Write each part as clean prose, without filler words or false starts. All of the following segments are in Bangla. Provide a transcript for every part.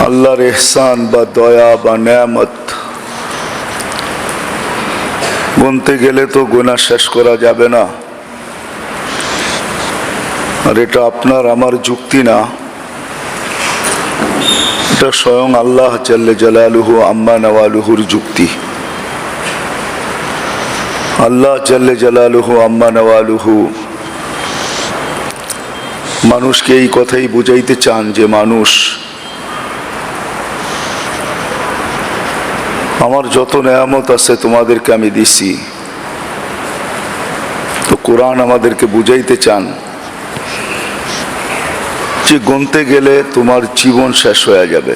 আল্লাহর ইহসান বা দয়া বা নেয়ামত গুনতে গেলে তো গোনা শেষ করা যাবে না। আর এটা আপনার আমার যুক্তি না, এটা স্বয়ং আল্লাহ জাল্লে জালালুহু আম্মা নওয়ালুহুর যুক্তি। আল্লাহ জাল্লে জালালুহু আম্মা নওয়ালুহু মানুষকে এই কথাই বুঝাইতে চান যে মানুষ, আমার যত নেয়ামত আছে তোমাদেরকে আমি দিছি। তো কোরআন আমাদেরকে বুঝাইতে চান যে গুনতে গেলে তোমার জীবন শেষ হয়ে যাবে,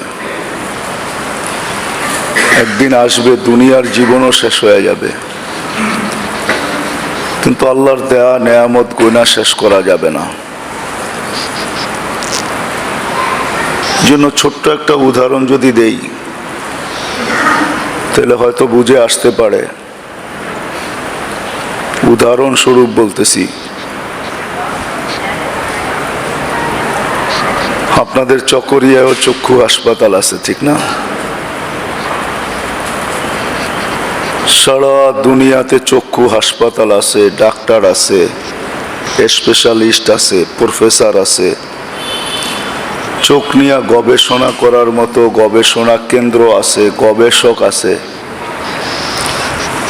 একদিন আসবে দুনিয়ার জীবনও শেষ হয়ে যাবে, কিন্তু আল্লাহর দেয়া নেয়ামত গুনা শেষ করা যাবে না। জন্য ছোট্ট একটা উদাহরণ যদি দেই তাহলে হয়তো বুঝে আসতে পারে। উদাহরণস্বরূপ বলতেছি, আপনাদের চকরিয়ায়ও চক্ষু হাসপাতাল আছে, ঠিক না? সারা দুনিয়াতে চক্ষু হাসপাতাল আছে, ডাক্তার আছে, স্পেশালিস্ট আছে, প্রফেসর আছে, চোখ নিয়ে গবেষণা করার মতো গবেষণা কেন্দ্র আছে, গবেষক আছে।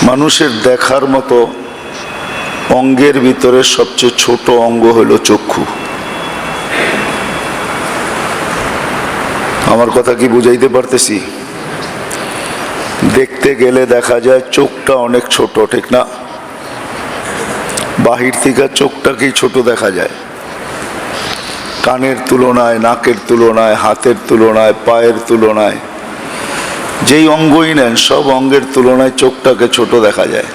মানুষের দেখার মতো অঙ্গের ভিতরে সবচেয়ে ছোট অঙ্গ হলো চক্ষু। আমার কথা কি বুঝাইতে পারতেছি? দেখতে গেলে দেখা যায় চোখটা অনেক ছোট, ঠিক না? বাহির থেকে চোখটাকেই ছোট দেখা যায়, কানের তুলনায়, নাকের তুলনায়, হাতের তুলনায়, পায়ের তুলনায়, যেই অঙ্গই নেন সব অঙ্গের তুলনায় চোখটাকে ছোট দেখা যায়।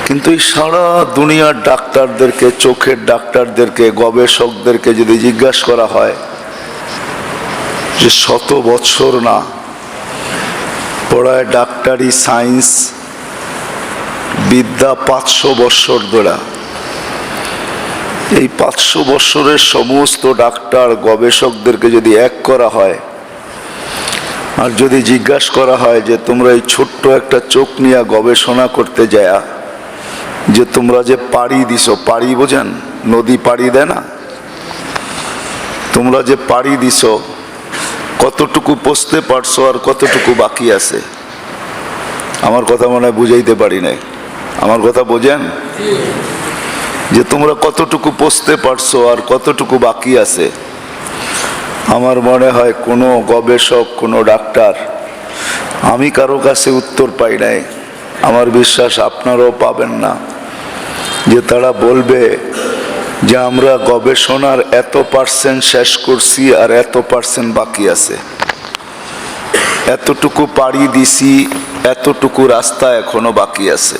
কিন্তু এই সারা দুনিয়ার ডাক্তারদেরকে, চোখের ডাক্তারদেরকে, গবেষকদেরকে যদি জিজ্ঞাসা করা হয় যে 100 বছর না পড়ায় ডাক্তারি সায়েন্স বিদ্যা 500 বছর ধরে, এই 500 বছরের সমস্ত ডাক্তার গবেষকদেরকে যদি এক করা হয় আর যদি জিজ্ঞাসা করা হয় যে তোমরা এই ছোট্ট একটা চোখ নিয়ে গবেষণা করতে যায় যে তোমরা যে পাড়ি দিছো, পাড়ি বোঝেন? নদী পাড়ি দেয় না? তোমরা যে পাড়ি দিছো কতটুকু পৌঁছতে পারছো আর কতটুকু বাকি আছে? আমার কথা মনে হয় বুঝাইতে পারি নাই। আমার কথা বোঝেন? যে তোমরা কতটুকু পৌঁছতে পারছো আর কতটুকু বাকি আছে? আমার মনে হয় কোনো গবেষক, কোনো ডাক্তার, আমি কারো কাছে উত্তর পাই নাই, আমার বিশ্বাস আপনারাও পাবেন না, যে তারা বলবে যে আমরা গবেষণার এত % শেষ করছি আর এত % বাকি আছে, এতটুকু পাড়ি দিছি, এতটুকু রাস্তা এখনো বাকি আছে।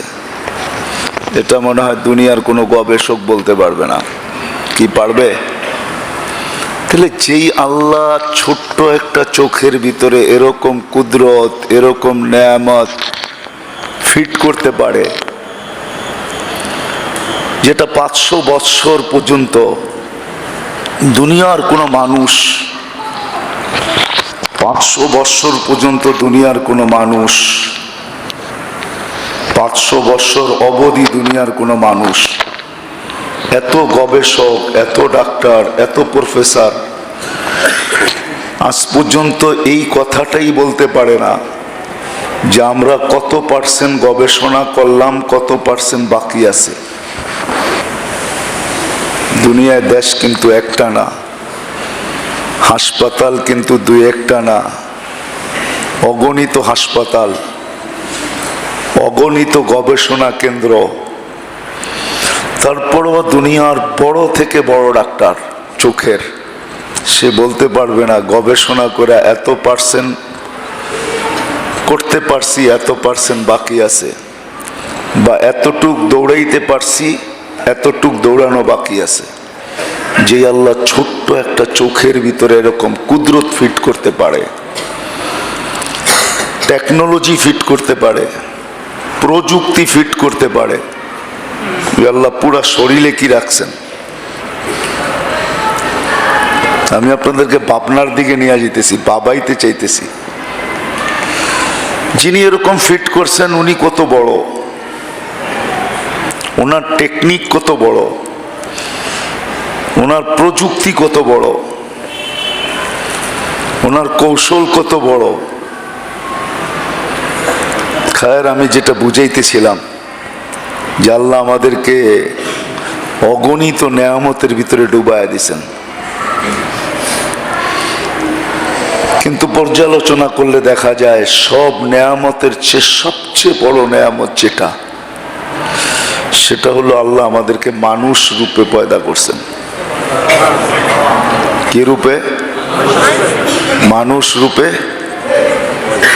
এটা মনে হয় দুনিয়ার কোনো গবেষক বলতে পারবে না। কি পারবে? তাহলে যেই আল্লাহ ছোট্ট একটা চোখের ভিতরে এরকম কুদরত, এরকম নেয়ামত ফিট করতে পারে, যেটা 500 বছর পর্যন্ত দুনিয়ার কোনো মানুষ, 500 বছর পর্যন্ত দুনিয়ার কোনো মানুষ, 500 বছর অবধি দুনিয়ার কোনো মানুষ, এত গবেষক, এত ডাক্তার, এত প্রফেসর আজ পর্যন্ত এই কথাটাই বলতে পারে না যে আমরা কত % গবেষণা করলাম, কত % বাকি আছে। দুনিয়ায় দেশ কিন্তু একটা না, হাসপাতাল কিন্তু 2-1টা না, অগণিত হাসপাতাল, অগণিত গবেষণা কেন্দ্র। তারপরও দুনিয়ার বড় থেকে বড় ডাক্তার চোখের, সে বলতে পারবে না গবেষণা করে এত % করতে পারছি, এত % বাকি আছে, বা এতটুক দৌড়াইতে পারছি, এতটুক দৌড়ানো বাকি আছে। যে আল্লাহ ছোট্ট একটা চোখের ভিতরে এরকম কুদরত ফিট করতে পারে, টেকনোলজি ফিট করতে পারে, প্রযুক্তি ফিট করতে পারে, আল্লাহ পুরা শরীরে কি রাখছেন? আমি আপনাদেরকে পাবনার দিকে নিয়ে যেতেছি, বাবাইতে চাইতেছি। যিনি এরকম ফিট করছেন উনি কত বড়, ওনার টেকনিক কত বড়, ওনার প্রযুক্তি কত বড়, ওনার কৌশল কত বড়। খায়ের আমি যেটা বুঝাইতেছিলাম যে আল্লাহ আমাদেরকে অগণিত নেয়ামতের ভিতরে ডুবাইয়া দিছেন, কিন্তু পর্যালোচনা করলে দেখা যায় সব নেয়ামতের চেয়ে সবচেয়ে বড় নেয়ামত যেটা, সেটা হলো আল্লাহ আমাদেরকে মানুষ রূপে পয়দা করছেন। কি রূপে? মানুষ রূপে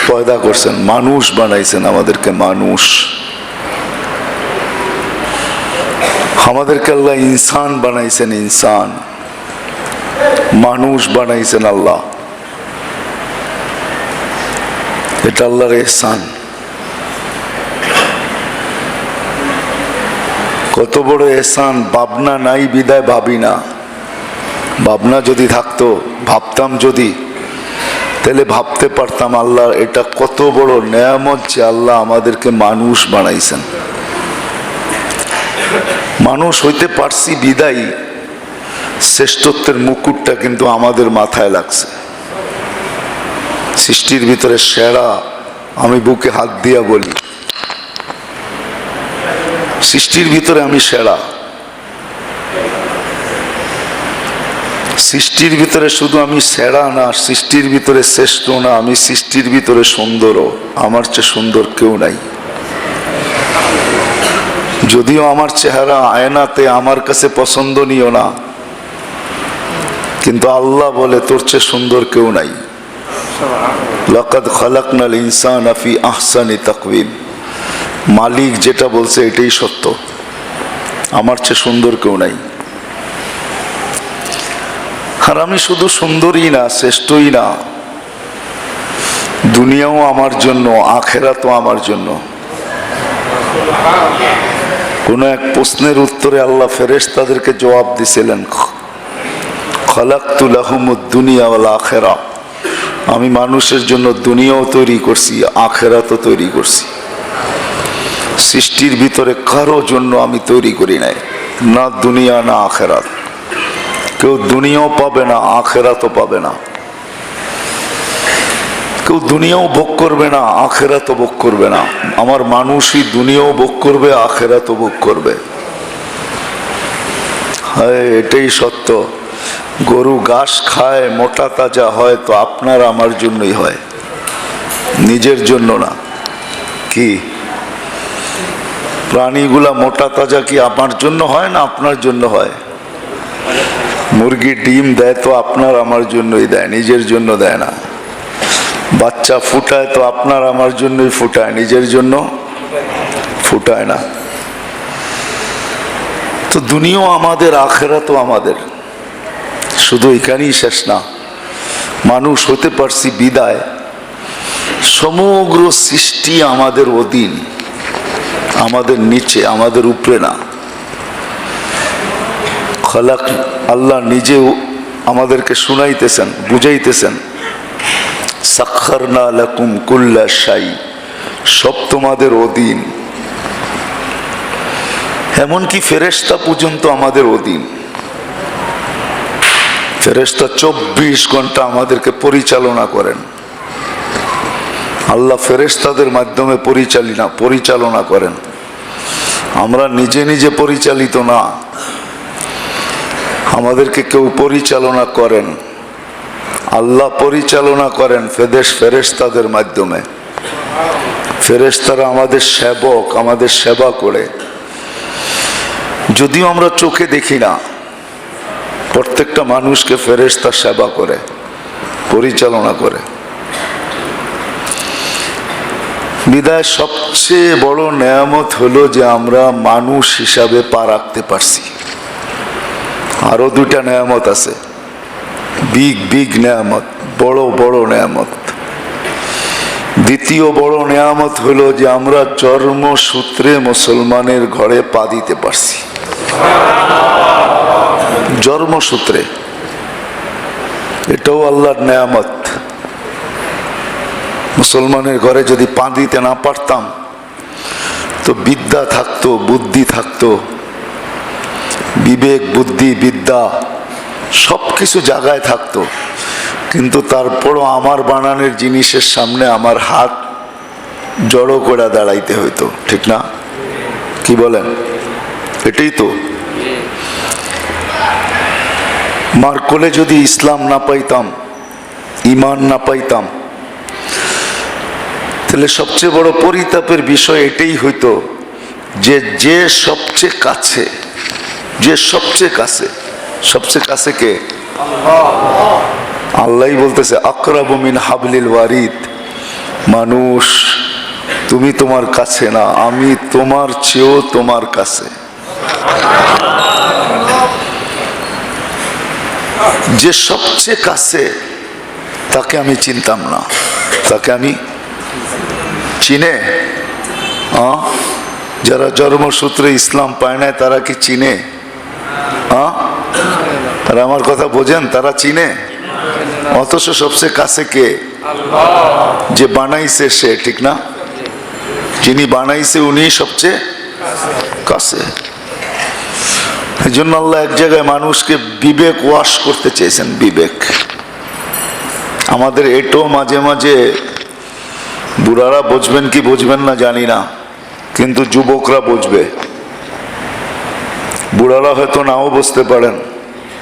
পয়দা করছেন, মানুষ বানাইছেন আমাদেরকে। মানুষ, আমাদেরকে আল্লাহ ইনসান বানাইছেন, ইনসান মানুষ বানাইছেন আল্লাহ। এটা আল্লাহর ইহসান। কত বড় ইহসান! ভাবনা নাই বিদায় ভাবি না। ভাবনা যদি থাকতো, ভাবতাম যদি, তাহলে ভাবতে পারতাম আল্লাহ এটা কত বড় নেয়ামত যে আল্লাহ আমাদেরকে মানুষ বানাইছেন। মানুষ হইতে পারছি বিদায়ী শ্রেষ্ঠত্বের মুকুটটা কিন্তু আমাদের মাথায় লাগছে। সৃষ্টির ভিতরে সেরা, আমি বুকে হাত দিয়া বলি, সৃষ্টির ভিতরে আমি সেরা। সৃষ্টির ভিতরে শুধু আমি সেরা না, সৃষ্টির ভিতরে শ্রেষ্ঠ না, আমি সৃষ্টির ভিতরে সুন্দরও। আমার চেয়ে সুন্দর কেউ নাই। যদিও আমার চেহারা আয়নাতে আমার কাছে পছন্দনীয় না, কিন্তু আল্লাহ বলে তোর চেয়ে সুন্দর কেউ নাই। লাকাদ খালাকনাল ইনসানা ফি আহসানি তাকওয়িম। মালিক যেটা বলছে এটাই সত্য, আমার চেয়ে সুন্দর কেউ নাই। আর আমি শুধু সুন্দরই না, শ্রেষ্ঠই না, দুনিয়াও আমার জন্য, আখেরাতও আমার জন্য। কোন এক প্রশ্নের উত্তরে আল্লাহ ফেরেশতাদেরকে জবাব দিছিলেন, খালাকতু লাহুমুদ দুনিয়া ওয়াল আখিরা। আমি মানুষের জন্য দুনিয়াও তৈরি করছি, আখেরাতও তৈরি করছি। সৃষ্টির ভিতরে কারো জন্য আমি তৈরি করি নাই, না দুনিয়া না আখেরাত। কেউ দুনিয়াও পাবে না, আখেরাতও পাবে না। কেউ দুনিয়াও ভোগ করবে না, আখেরাতও ভোগ করবে না। আমার মানুষই দুনিয়াও ভোগ করবে, আখেরাতও ভোগ করবে। হ্যাঁ, এটাই সত্য। গরু ঘাস খায়, মোটা তাজা হয় তো আপনার আমার জন্যই হয়, নিজের জন্য না। কি প্রাণীগুলা মোটা তাজা কি আমার জন্য হয় না আপনার জন্য হয়? মুরগি ডিম দেয় তো আপনার আমার জন্যই দেয়, নিজের জন্য দেয় না। বাচ্চা ফুটায় তো আপনার আমার জন্যই ফুটায়, নিজের জন্য ফুটায় না। তো দুনিয়াও আমাদের, আখেরাতও আমাদের। শুধু এখানেই শেষ না, মানুষ হতে পারছি বিদায় সমগ্র সৃষ্টি আমাদের অধীন, আমাদের নিচে, আমাদের উপরে না। খালাক আল্লাহ নিজেও আমাদেরকে শুনাইতেছেন, বুঝাইতেছেন, সাখখারনা লাকুম কুল্লা শাই, সব তোমাদের অধীন। এমনকি ফেরেশতা পর্যন্ত আমাদের অধীন। ফেরেশতা 24 ঘন্টা আমাদেরকে পরিচালনা করেন। আল্লাহ ফেরেশতাদের মাধ্যমে পরিচালনা করেন। আমরা নিজে নিজে পরিচালিত না, আমাদেরকে কেউ পরিচালনা করেন। আল্লাহ পরিচালনা করেন ফেরেশতাদের মাধ্যমে। ফেরেশতারা আমাদের সেবক, আমাদের সেবা করে। যদিও আমরা চোখে দেখি না, প্রত্যেকটা মানুষকে ফেরেশতা সেবা করে, পরিচালনা করে। বিদায় সবচেয়ে বড় নেয়ামত হলো যে আমরা মানুষ হিসাবে পা রাখতে পারছি। আরো দুইটা নেয়ামত আছে, বিগ নেয়ামত, বড় বড় নেয়ামত। দ্বিতীয় বড় নেয়ামত হলো যে আমরা জন্মসূত্রে মুসলমানের ঘরে পা দিতে পারছি। জন্মসূত্রে এটাও আল্লাহর নেয়ামত। মুসলমানের ঘরে যদি পা দিতে না পারতাম তো বিদ্যা থাকতো, বুদ্ধি থাকতো, বিবেক, বুদ্ধি, বিদ্যা সব কিছু জায়গায় থাকতো, কিন্তু তারপরও আমার বানানোর জিনিসের সামনে আমার হাত জড়ো করে দাঁড়াইতে হইতো, ঠিক না? কি বলেন? এটাই তো। মার কোলে যদি ইসলাম না পাইতাম, ইমান না পাইতাম, তাহলে সবচেয়ে বড় পরিতাপের বিষয় এটাই হইতো যে যে সবচেয়ে কাছে, যে সবচেয়ে কাছে, সবচেয়ে কাছে কে? আল্লাহই বলতেছে আকরাবু মিন হাবলিল ওয়ারিদ, মানুষ তুমি তোমার কাছে না, আমি তোমার চেয়েও তোমার কাছে। যে সবচেয়ে কাছে তাকে আমি চিনতাম না, তাকে আমি চিনে? যারা জন্মসূত্রে ইসলাম পায় না তারা কি চিনে? তারা আমার কথা বোঝেন? তারা চিনে? অথচ সবচেয়ে কাছে কে? যে বানাইছে সে, ঠিক না? যিনি বানাইছে উনি সবচেয়ে কাছে। এই জন্য আল্লাহ এক জায়গায় মানুষকে বিবেক ওয়াশ করতে চেয়েছেন, বিবেক। আমাদের এটাও মাঝে মাঝে, বুড়ারা বুঝবেন কি বুঝবেন না জানি না, কিন্তু যুবকরা বুঝবে। বুড়ারা হয়তো নাও বুঝতে পারেন,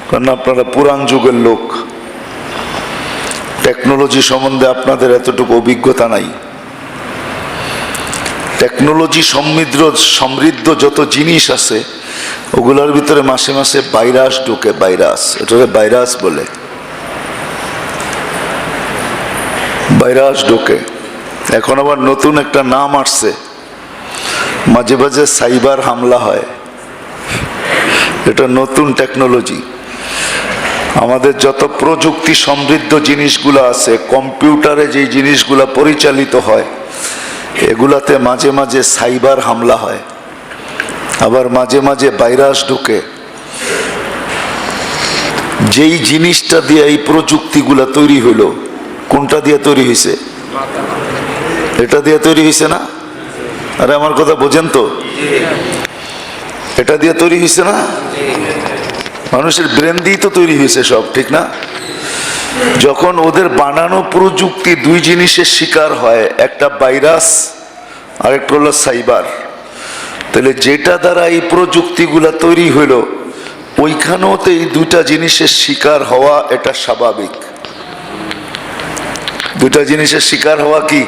কারণ আপনারা পুরান যুগের লোক, টেকনোলজি সম্বন্ধে আপনাদের এতটুকু অভিজ্ঞতা নাই। টেকনোলজি সমৃদ্ধ যত জিনিস আছে ওগুলোর ভিতরে মাসে মাসে ভাইরাস ঢোকে, ভাইরাস, এটাকে ভাইরাস বলে, ভাইরাস ঢোকে। এখন আবার নতুন একটা নাম আসছে, মাঝে মাঝে সাইবার হামলা হয়। এটা নতুন টেকনোলজি। আমাদের যত প্রযুক্তি সমৃদ্ধ জিনিসগুলো আছে, কম্পিউটারে যে জিনিসগুলো পরিচালিত হয়, এগুলাতে মাঝে মাঝে সাইবার হামলা হয়, আবার মাঝে মাঝে ভাইরাস ঢুকে। যেই জিনিসটা দিয়ে এই প্রযুক্তিগুলা তৈরি হইল, কোনটা দিয়ে তৈরি হয়েছে? এটা দিয়ে তৈরি হয়েছে না? আরে আমার কথা বোঝেন তো? এটা দিয়ে তৈরি হয়েছে না? মানুষের ব্রেন দিয়ে তো তৈরি হয়েছে সব, ঠিক না? যখন ওদের বানানো প্রযুক্তি দুই জিনিসের শিকার হয়, একটা ভাইরাস আর একটা হলো সাইবার, তাহলে যেটা দ্বারা এই প্রযুক্তিগুলা তৈরি হইল ওইখানেও তো এই দুইটা জিনিসের শিকার হওয়া এটা স্বাভাবিক। দুইটা জিনিসের শিকার হওয়া কি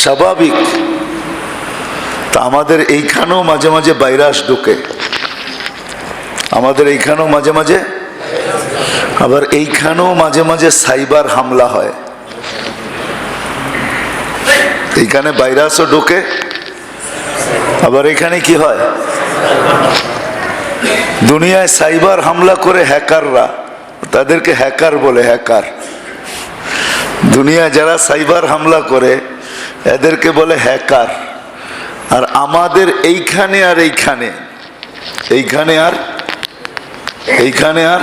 স্বাভাবিক? তা আমাদের এইখানেও মাঝে মাঝে ভাইরাস ঢোকে, আমাদের এইখানেও মাঝে মাঝে, আবার এইখানেও মাঝে মাঝে সাইবার হামলা হয়। এইখানে ভাইরাসও ঢোকে, আবার এখানে কি হয়? দুনিয়ায় সাইবার হামলা করে হ্যাকাররা, তাদেরকে হ্যাকার বলে, হ্যাকার। দুনিয়ায় যারা সাইবার হামলা করে এদেরকে বলে হ্যাকার। আর আমাদের এইখানে আর এইখানে, এইখানে আর এইখানে আর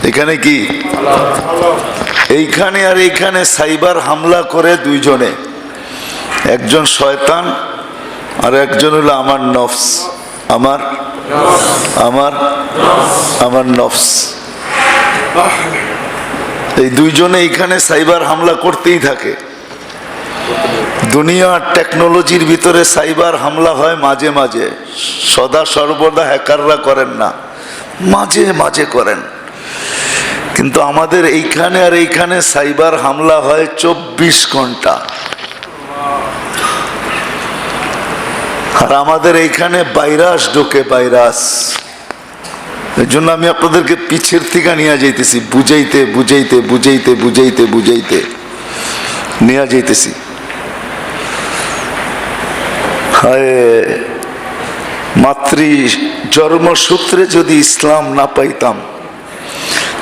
এখানে কি, এইখানে আর এইখানে সাইবার হামলা করে দুইজনে, একজন শয়তান আর একজন হলো আমার নফস, আমার আমার আমার নফস। এই দুইজনে এইখানে সাইবার হামলা করতেই থাকে। দুনিয়ার টেকনোলজির ভিতরে সাইবার হামলা হয় মাঝে মাঝে, সদা সর্বদা হ্যাকাররা করেন না, মাঝে মাঝে করেন। কিন্তু আমাদের এইখানে আর এইখানে সাইবার হামলা হয় 24 ঘন্টা। আর আমাদের এইখানে ভাইরাস ঢোকে, ভাইরাস। এই জন্য আমি আপনাদেরকে পিছের থেকে নিয়ে যাইতেছি, বুঝাইতে বুঝাইতে বুঝাইতে বুঝাইতে বুঝাইতে নিয়ে যাইতেছি। হায়, মাতৃ জন্মসূত্রে যদি ইসলাম না পাইতাম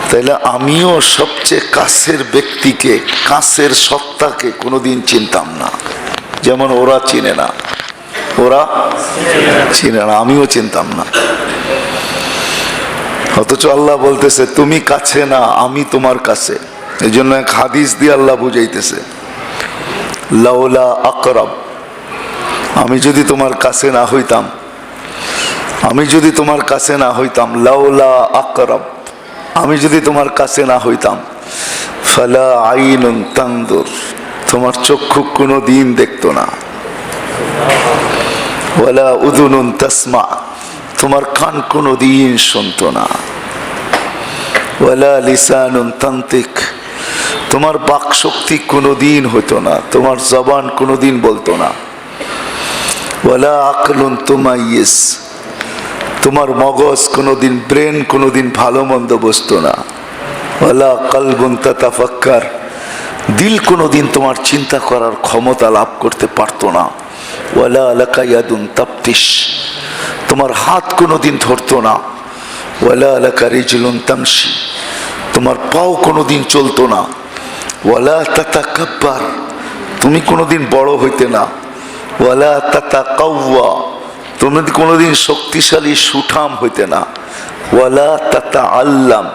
তাহলে আমিও সবচেয়ে কাছের ব্যক্তিকে, কাছের সত্তাকে কোনোদিন চিনতাম না, যেমন ওরা চিনে না, ওরা চিনে না, আমিও চিনতাম না। অথচ আল্লাহ বলতেছে তুমি কাছে না, আমি তোমার কাছে। এই জন্য এক হাদিস দিয়ে আল্লাহ বুঝাইতেছে, লাউলা আকরাব, আমি যদি তোমার কাছে না হইতাম, আমি যদি তোমার কাছে না হইতাম, লাউলা আকরাব, আমি যদি তোমার কাছে না হইতাম, ফালা আইনুন তানদুর, তোমার চক্ষু কোনো দিন দেখতো না, ওয়ালা উযুনুন তাসমা, তোমার কান কোনো দিন শুনতো না, ওয়ালা লিসানুন তানতিক, তোমার বাক শক্তি কোনো দিন হইতো না, তোমার জবান কোনো দিন বলতো না, ওয়ালা আকলুন তুমাইয়িস, তোমার মগজ কোনোদিন, ব্রেন কোনোদিন ভালো মন্দ বুঝতো না, ওয়ালা কলবুন তাতাফাক্কার, দিল কোনোদিন তোমার চিন্তা করার ক্ষমতা লাভ করতে পারতো না, ওয়ালা লাকা ইয়াদুন তাফতিশ, তোমার হাত কোনোদিন ধরতো না, ওয়ালা লাকা রিজলুন তামশি, তোমার পাও কোনোদিন চলতো না, ওয়ালা তাতাকাব্বার, তুমি কোনোদিন বড় হইতে না, ওয়ালা তাতাকাওয়া, তুমি কোনোদিন শক্তিশালী সুঠাম হইতে না, ওয়ালা তাতাআল্লাম,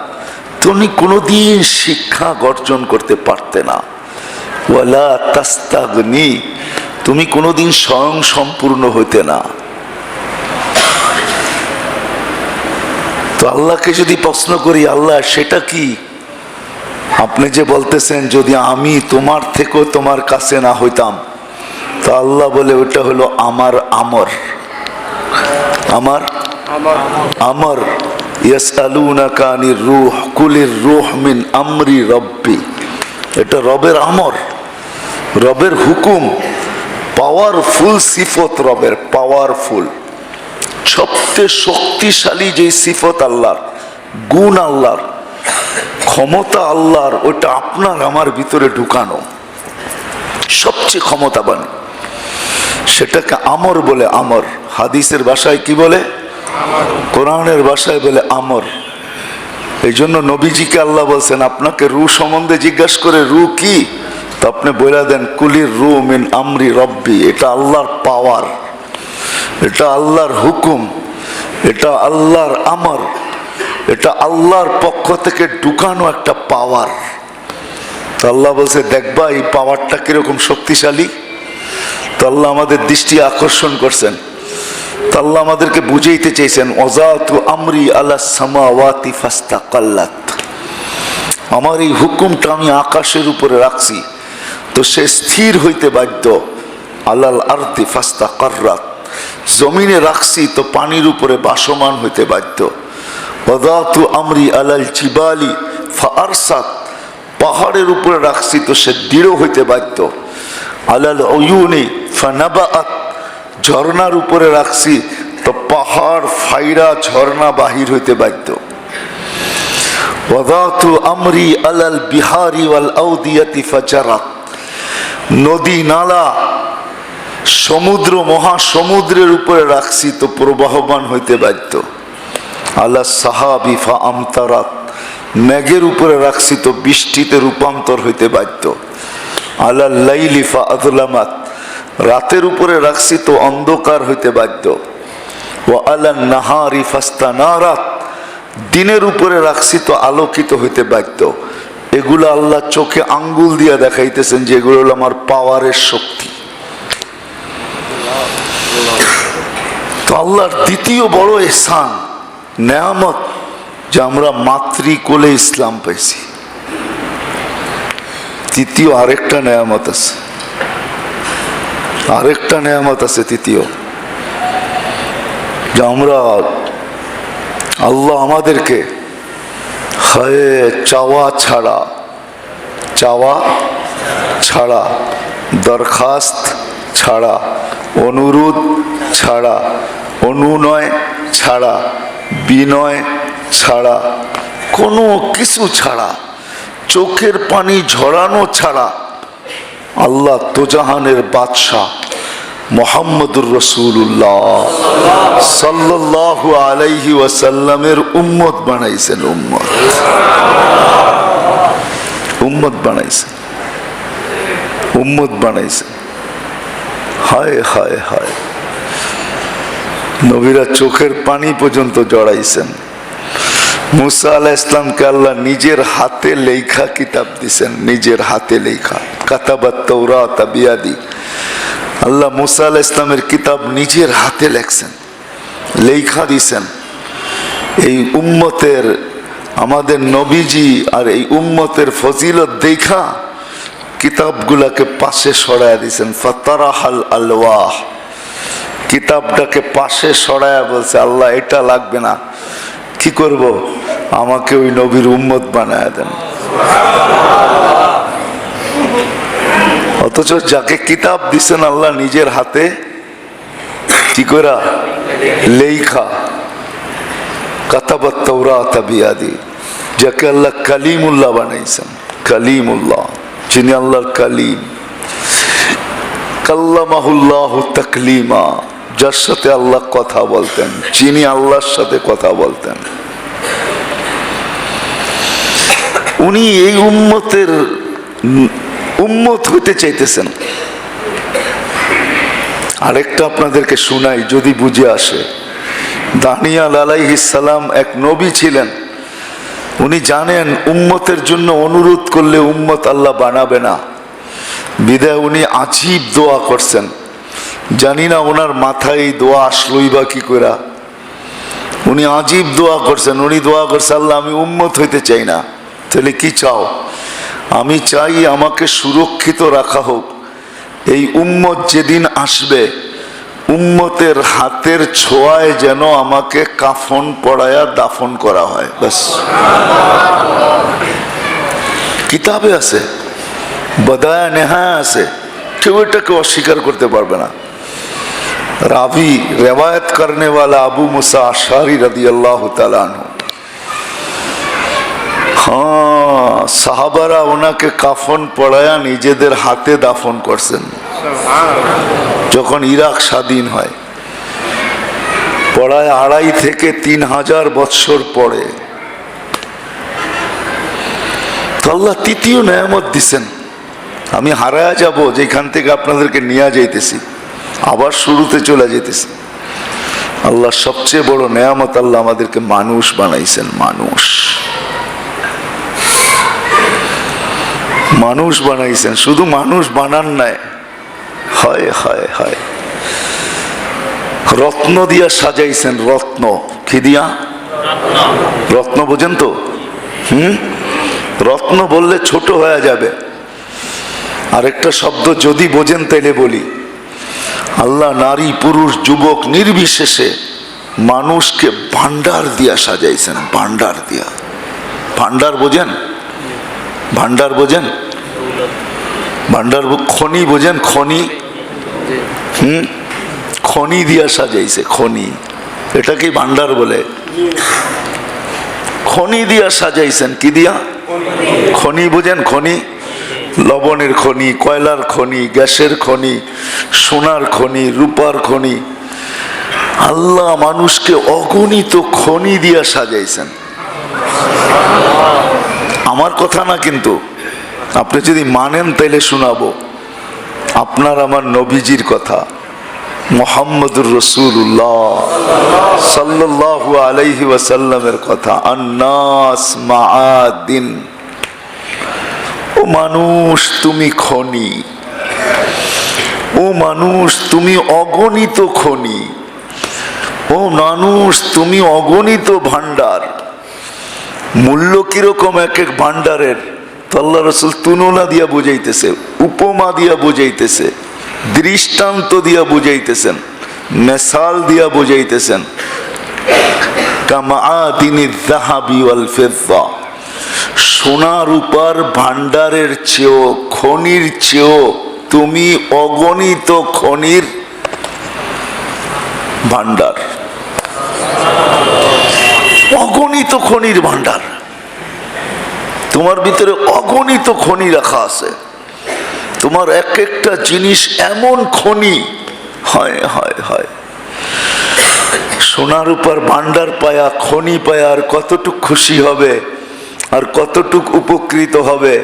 তুমি কোনোদিন শিক্ষা অর্জন করতে পারতে না, ওয়ালা তাস্তাগনি, তুমি কোনোদিন স্বয়ং সম্পূর্ণ হইতে না। তো আল্লাহকে যদি প্রশ্ন করি, আল্লাহ সেটা কি? আপনি যে বলতেছেন যদি আমি তোমার থেকেও তোমার কাছে না হইতাম, তো আল্লাহ বলে ওটা হলো আমার আমর, আমার আমর। ইয়াসআলুনাকা আনির রূহ কুলির রূহ মিন আমরি রব্বি, এটা রবের আমর, রবের হুকুম, পাওয়ারফুল সিফত রবের, পাওয়ারফুল, সবচেয়ে শক্তিশালী যে সিফত আল্লাহর, গুণ আল্লাহর, ক্ষমতা আল্লাহর, ওটা আপনার আমার ভিতরে ঢুকানো, সবচেয়ে ক্ষমতাবান, সেটাকে আমর বলে। আমর হাদিসের ভাষায় কি বলে? কোরআনের ভাষায় বলে আমর। এই জন্য নবীজিকে আল্লাহ বলছেন, আপনাকে রু সম্বন্ধে জিজ্ঞাসা করে রু কি, তো আপনি বলে দেন কুলির রু মিন আমরি রব্বি, এটা আল্লাহর পাওয়ার, এটা আল্লাহর হুকুম, এটা আল্লাহর আমর, এটা আল্লাহর পক্ষ থেকে ঢুকানো একটা পাওয়ার। তো আল্লাহ বলছে দেখবা এই পাওয়ারটা কিরকম শক্তিশালী। তো আল্লাহ আমাদের দৃষ্টি আকর্ষণ করছেন, তো আল্লাহ আমাদেরকে বুঝাইতে চেয়েছেন, ওয়াজাতু আমরি আলা সামাওয়াতি ফাস্তাকাল্লাত, আমার এই হুকুমটা আমি আকাশের উপরে রাখছি তো সে স্থির হইতে বাধ্য, আলাল আরদি ফাস্তাকাররাত, জমিনে রাখছি তো পানির উপরে বাসমান হইতে বাধ্য, ওয়াজাতু আমরি আলাল জিবালি ফাআরসাত, পাহাড়ের উপরে রাখছি তো সে দৃঢ় হইতে বাধ্য, আলাল উয়ুনি ফানাবাআত, ঝর্ণার উপরে রাখছি তো পাহাড় ফাইরা ঝর্ণা বাহির হইতে বাধ্য, ওয়াদাতু আমরি আলাল বিহারি ওয়াল আউদিয়াতি ফাজারাত, নদী নালা সমুদ্র মহাসমুদ্রের উপরে রাখছি তো প্রবাহমান হইতে বাধ্য, আলা সাহাবি ফা আমতারাত, মেঘের উপরে রাখছি তো বৃষ্টিতে রূপান্তর হইতে বাধ্য, আলাল লাইলি ফা আযলামাত, রাতের উপরে রাখছি তো অন্ধকার হইতে বাধ্য, ওয়া আলান নাহারি ফাস্তানারাত, দিনের উপরে রাখছি তো আলোকিত হইতে বাধ্য। এগুলো আল্লাহ চোখে আঙ্গুল দিয়ে দেখাইতেছেন যে এগুলো হলো আমার পাওয়ারের শক্তি। তো আল্লাহর দ্বিতীয় বড় ইহসান, নেয়ামত, যে আমরা মাতৃকোলে ইসলাম পাইছি। তৃতীয় আরেকটা নেয়ামত আছে, আরেকটা নেয়ামত আছে তৃতীয়, যে আমরা, আল্লাহ আমাদেরকে হায় চাওয়া ছাড়া, চাওয়া ছাড়া, দরখাস্ত ছাড়া, অনুরোধ ছাড়া, অনুনয় ছাড়া, বিনয় ছাড়া, কোনো কিছু ছাড়া, চোখের পানি ঝরানো ছাড়া আল্লাহ দোজাহানের বাদশাহ মুহাম্মদুর রাসূলুল্লাহ সাল্লাল্লাহু আলাইহি ওয়াসাল্লামের উম্মত বানাইছেন। উম্মত বানাইছেন, উম্মত বানাইছেন। হায় হায় হায়, নবীরা চোখের পানি পর্যন্ত জড়াইছেন। মুসা আলাইহিস সালামকে আল্লাহ নিজের হাতে লেখা কিতাব দিয়েছেন, নিজের হাতে লেখা। কাতাবাত তাওরাত বিয়াদি, আল্লাহ মুসা আলাইহিস সালামের কিতাব নিজের হাতে লেখছেন, লেখা দিয়েছেন। এই উম্মতের, আমাদের নবীজি আর এই উম্মতের ফজিলত দেখা কিতাবগুলাকে পাশে সরায়া দিয়েছেন। ফাতারাহাল আলওয়াহ, কিতাবটাকে পাশে সরায়া বলছে আল্লাহ এটা লাগবে না, কি করব, আমাকে ওই নবীর উম্মত বানায় দেন। অথচ যাকে কিতাব দিছেন আল্লাহ নিজের হাতে কি করা লেখা, কাতাবাত তাওরাত বিয়াদি, যাকে আল্লাহ কালিমুল্লাহ বানাইছেন। কালিমুল্লাহ, যিনি আল্লাহর কালিম। কাল্লামাহুল্লাহু তাকলিমা, যার সাথে আল্লাহ কথা বলতেন, যিনি আল্লাহর সাথে কথা বলতেন। উনি এই উম্মতের উম্মত হইতে চাইতেছেন। আরেকটা আপনাদেরকে শুনাই যদি বুঝে আসে। দানিয়াল আলাইহিস সালাম এক নবী ছিলেন। উনি জানেন উম্মতের জন্য অনুরোধ করলে উম্মত আল্লাহ বানাবে না, বিদায় উনি আজীব দোয়া করছেন। জানি না ওনার মাথায় এই দোয়া আসলোই বা কি করে। উনি আজীব দোয়া করছেন। উনি দোয়া করছেন আল্লাহ আমি উম্মত হইতে চাই না। তাহলে কি চাও? আমি চাই আমাকে সুরক্ষিত রাখা হোক। এই উম্মত যেদিন আসবে উম্মতের হাতের ছোঁয়ায় যেন আমাকে কাফন পড়ায়া দাফন করা হয়। ব্যাস, কিতাবে আছে, বদায়া নেহায়া আছে, কেউ এটাকে অস্বীকার করতে পারবে না। রাবি রেওয়ায়ত করনে वाला আবু মুসা আশআরি রাদিয়াল্লাহু তাআলা আনহু, হ্যাঁ সাহাবারা ওনাকে কাফন পড়ায়া নিজেদের হাতে দাফন করছেন। যখন ইরাক স্বাধীন হয়, পড়ায় 2,500 থেকে 3,000 বৎসর পরে আল্লাহ তৃতীয় নেয়ামত দিছেন। আমি হারায়া যাব যেখান থেকে আপনাদেরকে নিয়ে যাইতেছি, আবার শুরুতে চলে যেতেছি। আল্লাহ সবচেয়ে বড় নেয়ামত, আল্লাহ আমাদেরকে মানুষ বানাইছেন। মানুষ মানুষ বানাইছেন, শুধু মানুষ বানান নাই, হয় হয় হয় রত্ন দিয়া সাজাইছেন। রত্ন কি দিয়া? রত্ন বোঝেন তো? রত্ন বললে ছোট হয়ে যাবে। আরেকটা শব্দ যদি বোঝেন তাইলে বলি, আল্লাহ নারী পুরুষ যুবক নির্বিশেষে মানুষকে ভান্ডার দিয়া সাজাইছেন। ভান্ডার দিয়া, ভান্ডার বোঝেন? ভান্ডার বোঝেন? ভান্ডার খনি বোঝেন? খনি, খনি দিয়া সাজাইছে। খনি, এটাকে ভান্ডার বলে। খনি দিয়া সাজাইছেন। কি দিয়া? খনি বোঝেন? খনি, লবণের খনি, কয়লার খনি, গ্যাসের খনি, সোনার খনি, রূপার খনি। আল্লাহ মানুষকে অগণিত খনি দিয়া সাজাইছেন। আমার কথা না কিন্তু, আপনি যদি মানেন তাইলে শোনাবো। আপনার আমার নবীজির কথা, মুহাম্মদুর রাসূলুল্লাহ সাল্লাল্লাহু আলাইহি ওয়াসাল্লামের কথা। আন্নাস মাআদিন, ও মানুষ তুমি খনি, ও মানুষ তুমি অগণিত খনি, ও মানুষ তুমি অগণিত ভান্ডার। মূল্য কিরকম এক এক ভান্ডারের, তো আল্লাহ রাসূল তুলনা দিয়া বুঝাইতেছে, উপমা দিয়া বুঝাইতেছে, দৃষ্টান্ত দিয়া বুঝাইতেছেন, মেসাল দিয়া বুঝাইতেছেন। কামাআদিনিজ যাহাবি ওয়াল ফিদ্দা, সোনা রূপার ভান্ডারের চেয়েও, খনির চেয়েও তুমি অগণিত খনির ভান্ডার। অগণিত খনির ভান্ডার, তোমার ভিতরে অগণিত খনি রাখা আছে। তোমার এক একটা জিনিস এমন খনি, হয় হয় হয়। সোনার উপর ভান্ডার পায়া, খনি পায়া আর কতটুক খুশি হবে, আর কতটুক উপকৃত হবে।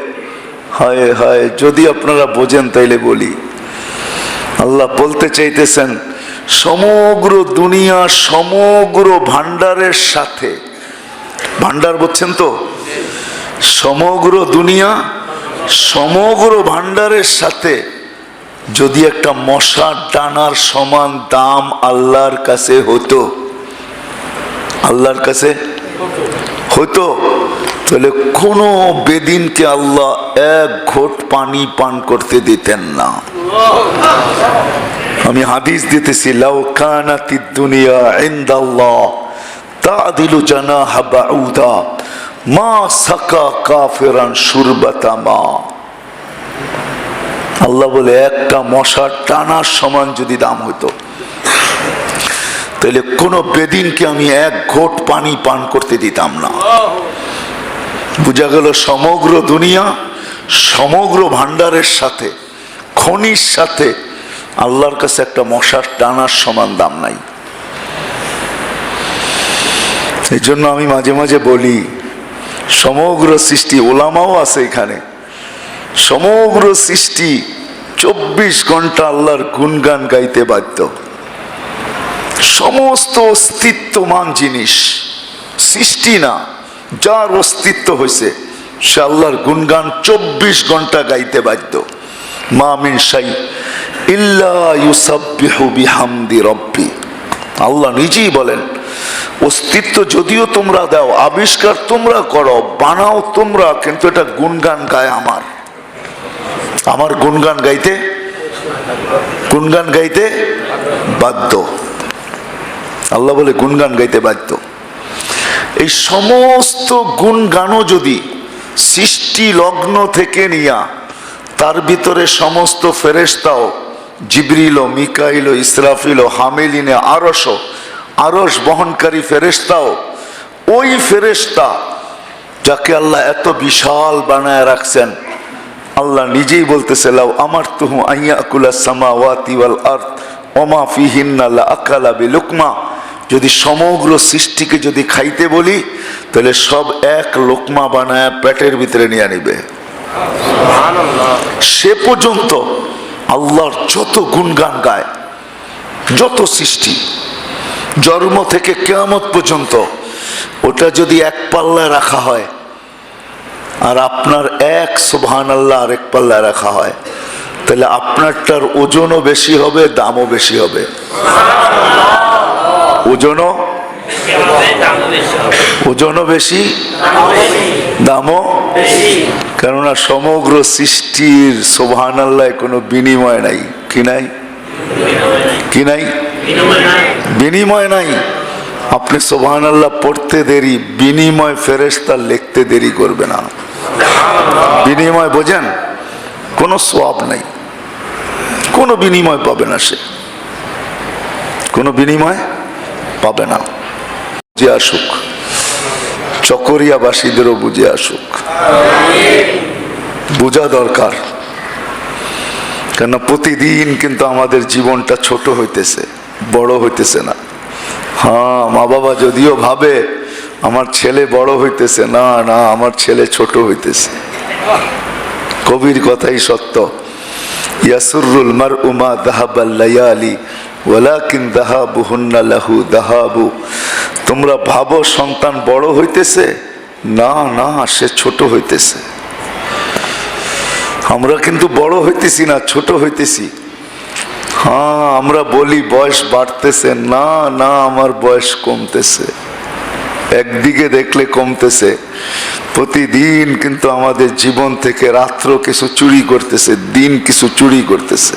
হায় হায়, যদি আপনারা বোঝেন তাইলে বলি। আল্লাহ বলতে চাইতেছেন সমগ্র দুনিয়া, সমগ্র ভান্ডারের সাথে ভান্ডার বুঝছেন তো? সমগ্র দুনিয়া, সমগ্র ভান্ডারের সাথে যদি একটা মশার ডানার সমান দাম আল্লাহর কাছে হতো, আল্লাহর কাছে হতো, তাহলে কোনো বেদিনকে আল্লাহ এক ঘোট পানি পান করতে দিতেন না। আমি হাদিস দিতেছি, লাউ কানাতিদ দুনিয়া ইনদাল্লাহ তা'দিলু জানাহা বাউদা মা সাকা কাফিরান শুরবাতা মা। আল্লাহ বলে একটা মশার টানার সমান যদি দাম হতো, তাহলে কোন বেদিনকে আমি এক ঘোট পানি পান করতে দিতাম না। বুঝা গেল সমগ্র দুনিয়া, সমগ্র ভান্ডারের সাথে, খনির সাথে আল্লাহর কাছে একটা মশার টানার সমান দাম নাই। এই জন্য আমি মাঝে মাঝে বলি, সমগ্র সৃষ্টি, ওলামাও আছে এখানে, সমগ্র সৃষ্টি 24 ঘন্টা আল্লাহর গুণগান গাইতে বাধ্য। সমস্ত অস্তিত্বমান জিনিস, সৃষ্টি না, যার অস্তিত্ব হয়েছে সে আল্লাহর গুণগান 24 ঘন্টা গাইতে বাধ্য। মা মিন শাই ইল্লা ইউসাব্বিহু বিহামদি রাব্বি। আল্লাহ নিজেই বলেন, অস্তিত্ব যদিও তোমরা দাও, আবিষ্কার তোমরা করো, বানাও তোমরা, কিন্তু এটা গুণগান গায় আমার, আমার গুণগান গাইতে, গুণগান গাইতে বাধ্য। আল্লাহ বলে গুণগান গাইতে বাধ্য। এই সমস্ত গুণগানও যদি সৃষ্টি লগ্ন থেকে নিয়া তার ভিতরে সমস্ত ফেরেশতাও, জিবরিল, মিকাইল, ইসরাফিল, হামিলিনে আরশ, আরশ বহনকারী ফেরেশতাও, ওই ফেরেশতা যাকে আল্লাহ এত বিশাল বানায় রাখছেন, আল্লাহ নিজেই বলতেছে, লাউ আমারতুহু আইয়াকুলাস সামাওয়াতি ওয়াল আরদ ওমা ফিহিন্না লাআকালা বিলুকমা। যদি সমগ্র সৃষ্টিকে যদি খাইতে বলি, তাহলে সব এক লোকমা বানায় পেটের ভিতরে নিয়ে নিবে। সে পর্যন্ত আল্লাহর যত গুণগান গায়, যত সৃষ্টি, জন্ম থেকে কিয়ামত পর্যন্ত, ওটা যদি এক পাল্লায় রাখা হয়, আর আপনার এক সুবহানাল্লাহ আরেক পাল্লায় রাখা হয়, তাহলে আপনারটার ওজনও বেশি হবে, দামও বেশি হবে। ওজনও বেশি, দামও, কেননা সমগ্র সৃষ্টির সুবহানাল্লাহ কোনো বিনিময় নাই। কি নাই? কি নাই? বিনিময় নাই। আপনি সুবহানাল্লাহ পড়তে দেরি, বিনিময় ফেরেশতা লিখতে দেরি করবে না। বিনিময় বোঝেন? কোনো সওয়াব নাই, কোনো বিনিময় পাবে না, সে কোনো বিনিময় পাবে না। বুঝে আসুক, চকরিয়াবাসীদেরও বুঝে আসুক, বোঝা দরকার। কেন প্রতিদিন কিন্তু আমাদের জীবনটা ছোট হইতেছে, বড় হইতেছে না। হ্যাঁ, মা বাবা যদিও ভাবে আমার ছেলে বড় হইতেছে, না না, আমার ছেলে ছোট হইতেছে। কবির কথাই সত্য, ইয়াসুরুল মারউ মা যাহাবাল লায়ালি ওয়ালাকিন যাহাবুহুন্না লাহু যাহাবু। তোমরা ভাবো সন্তান বড় হইতেছে, না না, সে ছোট হইতেছে। আমরা কিন্তু বড় হইতেছি না, ছোট হইতেছি। হ্যাঁ, আমরা বলি বয়স বাড়তেছে, না না, আমার বয়স কমতেছে। একদিকে দেখলে কমতেছে, প্রতিদিন কিন্তু আমাদের জীবন থেকে রাত্র কিছু চুরি করতেছে, দিন কিছু চুরি করতেছে।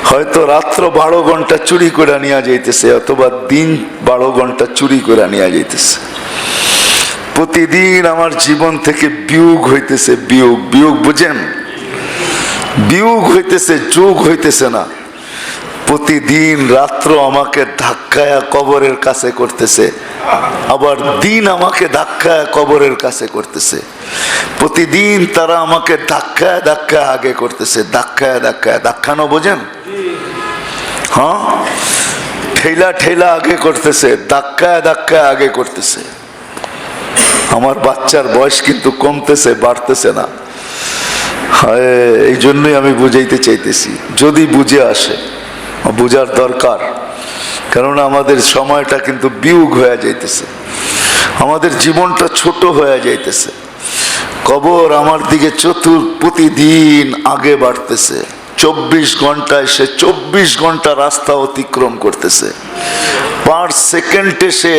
হয়তো রাত্র 12 ঘন্টা চুরি করে নিয়ে যাইতেছে, অথবা দিন 12 ঘন্টা চুরি করে নিয়ে যাইতেছে। প্রতিদিন আমার জীবন থেকে বিয়োগ হইতেছে, বিয়োগ, বিয়োগ বুঝেন? বিয়োগ হইতেছে, যোগ হইতেছে না। প্রতিদিন রাত্র আমাকে ধাক্কায়া কবরের কাছে করতেছে, আবার দিন আমাকে ধাক্কায়া কবরের কাছে করতেছে। প্রতিদিন তারা আমাকে ধাক্কায় ধাক্কায় আগে করতেছে, ধাক্কায় ধাক্কায়, ধাক্কানো বোঝেন? হ্যাঁ, ঠেলা ঠেলা আগে করতেছে, ধাক্কায় ধাক্কায় আগে করতেছে। আমার বাচ্চার বয়স কিন্তু কমতেছে, বাড়তেছে না। হায়, এই জন্যই আমি বুঝাইতে চাইতেছি, যদি বুঝে আসে, বুঝার দরকার। কারণ আমাদের সময়টা কিন্তু বিয়োগ হয়ে যাইতেছে। আমাদের জীবনটা ছোট হয়ে যাইতেছে। কবর আমার দিকে প্রতিদিন আগে বাড়তেছে। 24 ঘন্টায় সে 24 ঘন্টা রাস্তা অতিক্রম করতেছে। পার সেকেন্ডে সে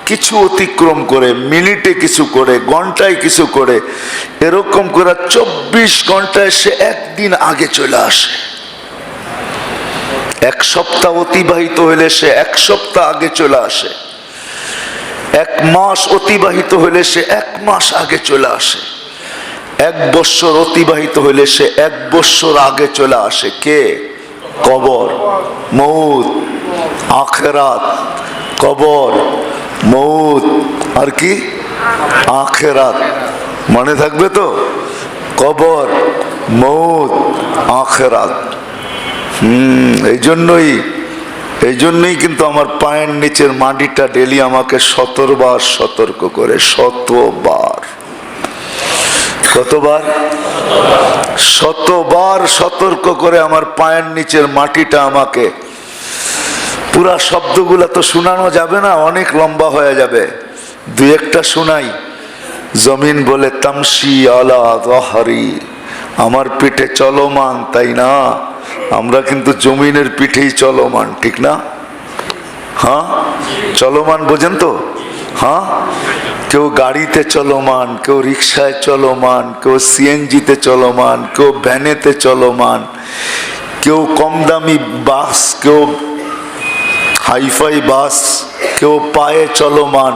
কিছু অতিক্রম করে, মিনিটে কিছু করে, ঘন্টায় কিছু করে, এরকম করে 24 ঘন্টায় সে একদিন আগে চলে আসে। এক সপ্তাহ অতিবাহিত হলে সে এক সপ্তাহ আগে চলে আসে। এক মাস অতিবাহিত হলে সে এক মাস আগে চলে আসে। এক বৎসর অতিবাহিত হলে সে এক বৎসর আগে চলে আসে। কে? কবর, মউত, আখিরাত। কবর, মউত, আর কি? আখিরাত। মনে থাকবে তো? কবর, মউত, আখিরাত। এই জন্যই কিন্তু আমার পায়ের নিচের মাটিটা ডেলি আমাকে 100 বার সতর্ক করে। 100 বার। কতবার? 100 বার সতর্ক করে আমার পায়ের নিচের মাটিটা আমাকে। পুরা শব্দগুলা তো শোনানো যাবে না, অনেক লম্বা হয়ে যাবে। দুই একটা শোনাই। জমিন বলে তামশি আলা যাহরি, আমার পিঠে চলমান, তাই না? আমরা কিন্তু জমিনের পিঠেই চলমান, ঠিক না? হ্যাঁ, চলমান বোঝেন তো? হ্যাঁ, কেউ গাড়িতে চলমান, কেউ রিক্সায় চলমান, কেউ সিএনজিতে চলমান, কেউ ভ্যানেতে চলমান, কেউ কম দামি বাস, কেউ হাইফাই বাস, কেউ পায়ে চলমান,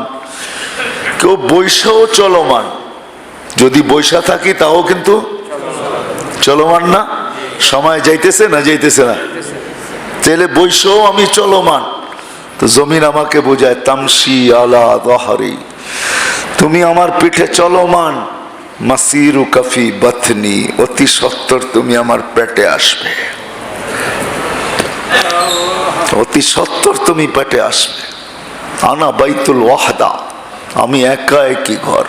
কেউ বৈশাও চলমান। যদি বৈশা থাকি তাও কিন্তু চলমান না? সময় যাইতেছে না? যাইতেছে না? তাহলে বৈশাও আমি চলমান। তো জমিন আমাকে বোঝায় তামশি আলা যাহরি, তুমি আমার পিঠে চলমান। মাসিরু কাফি বাতনি, অতি সত্বর তুমি আমার পেটে আসবে। অতি সত্বর তুমি পেটে আসবে। আনা বাইতুল ওয়াহদা, আমি একা একই ঘর।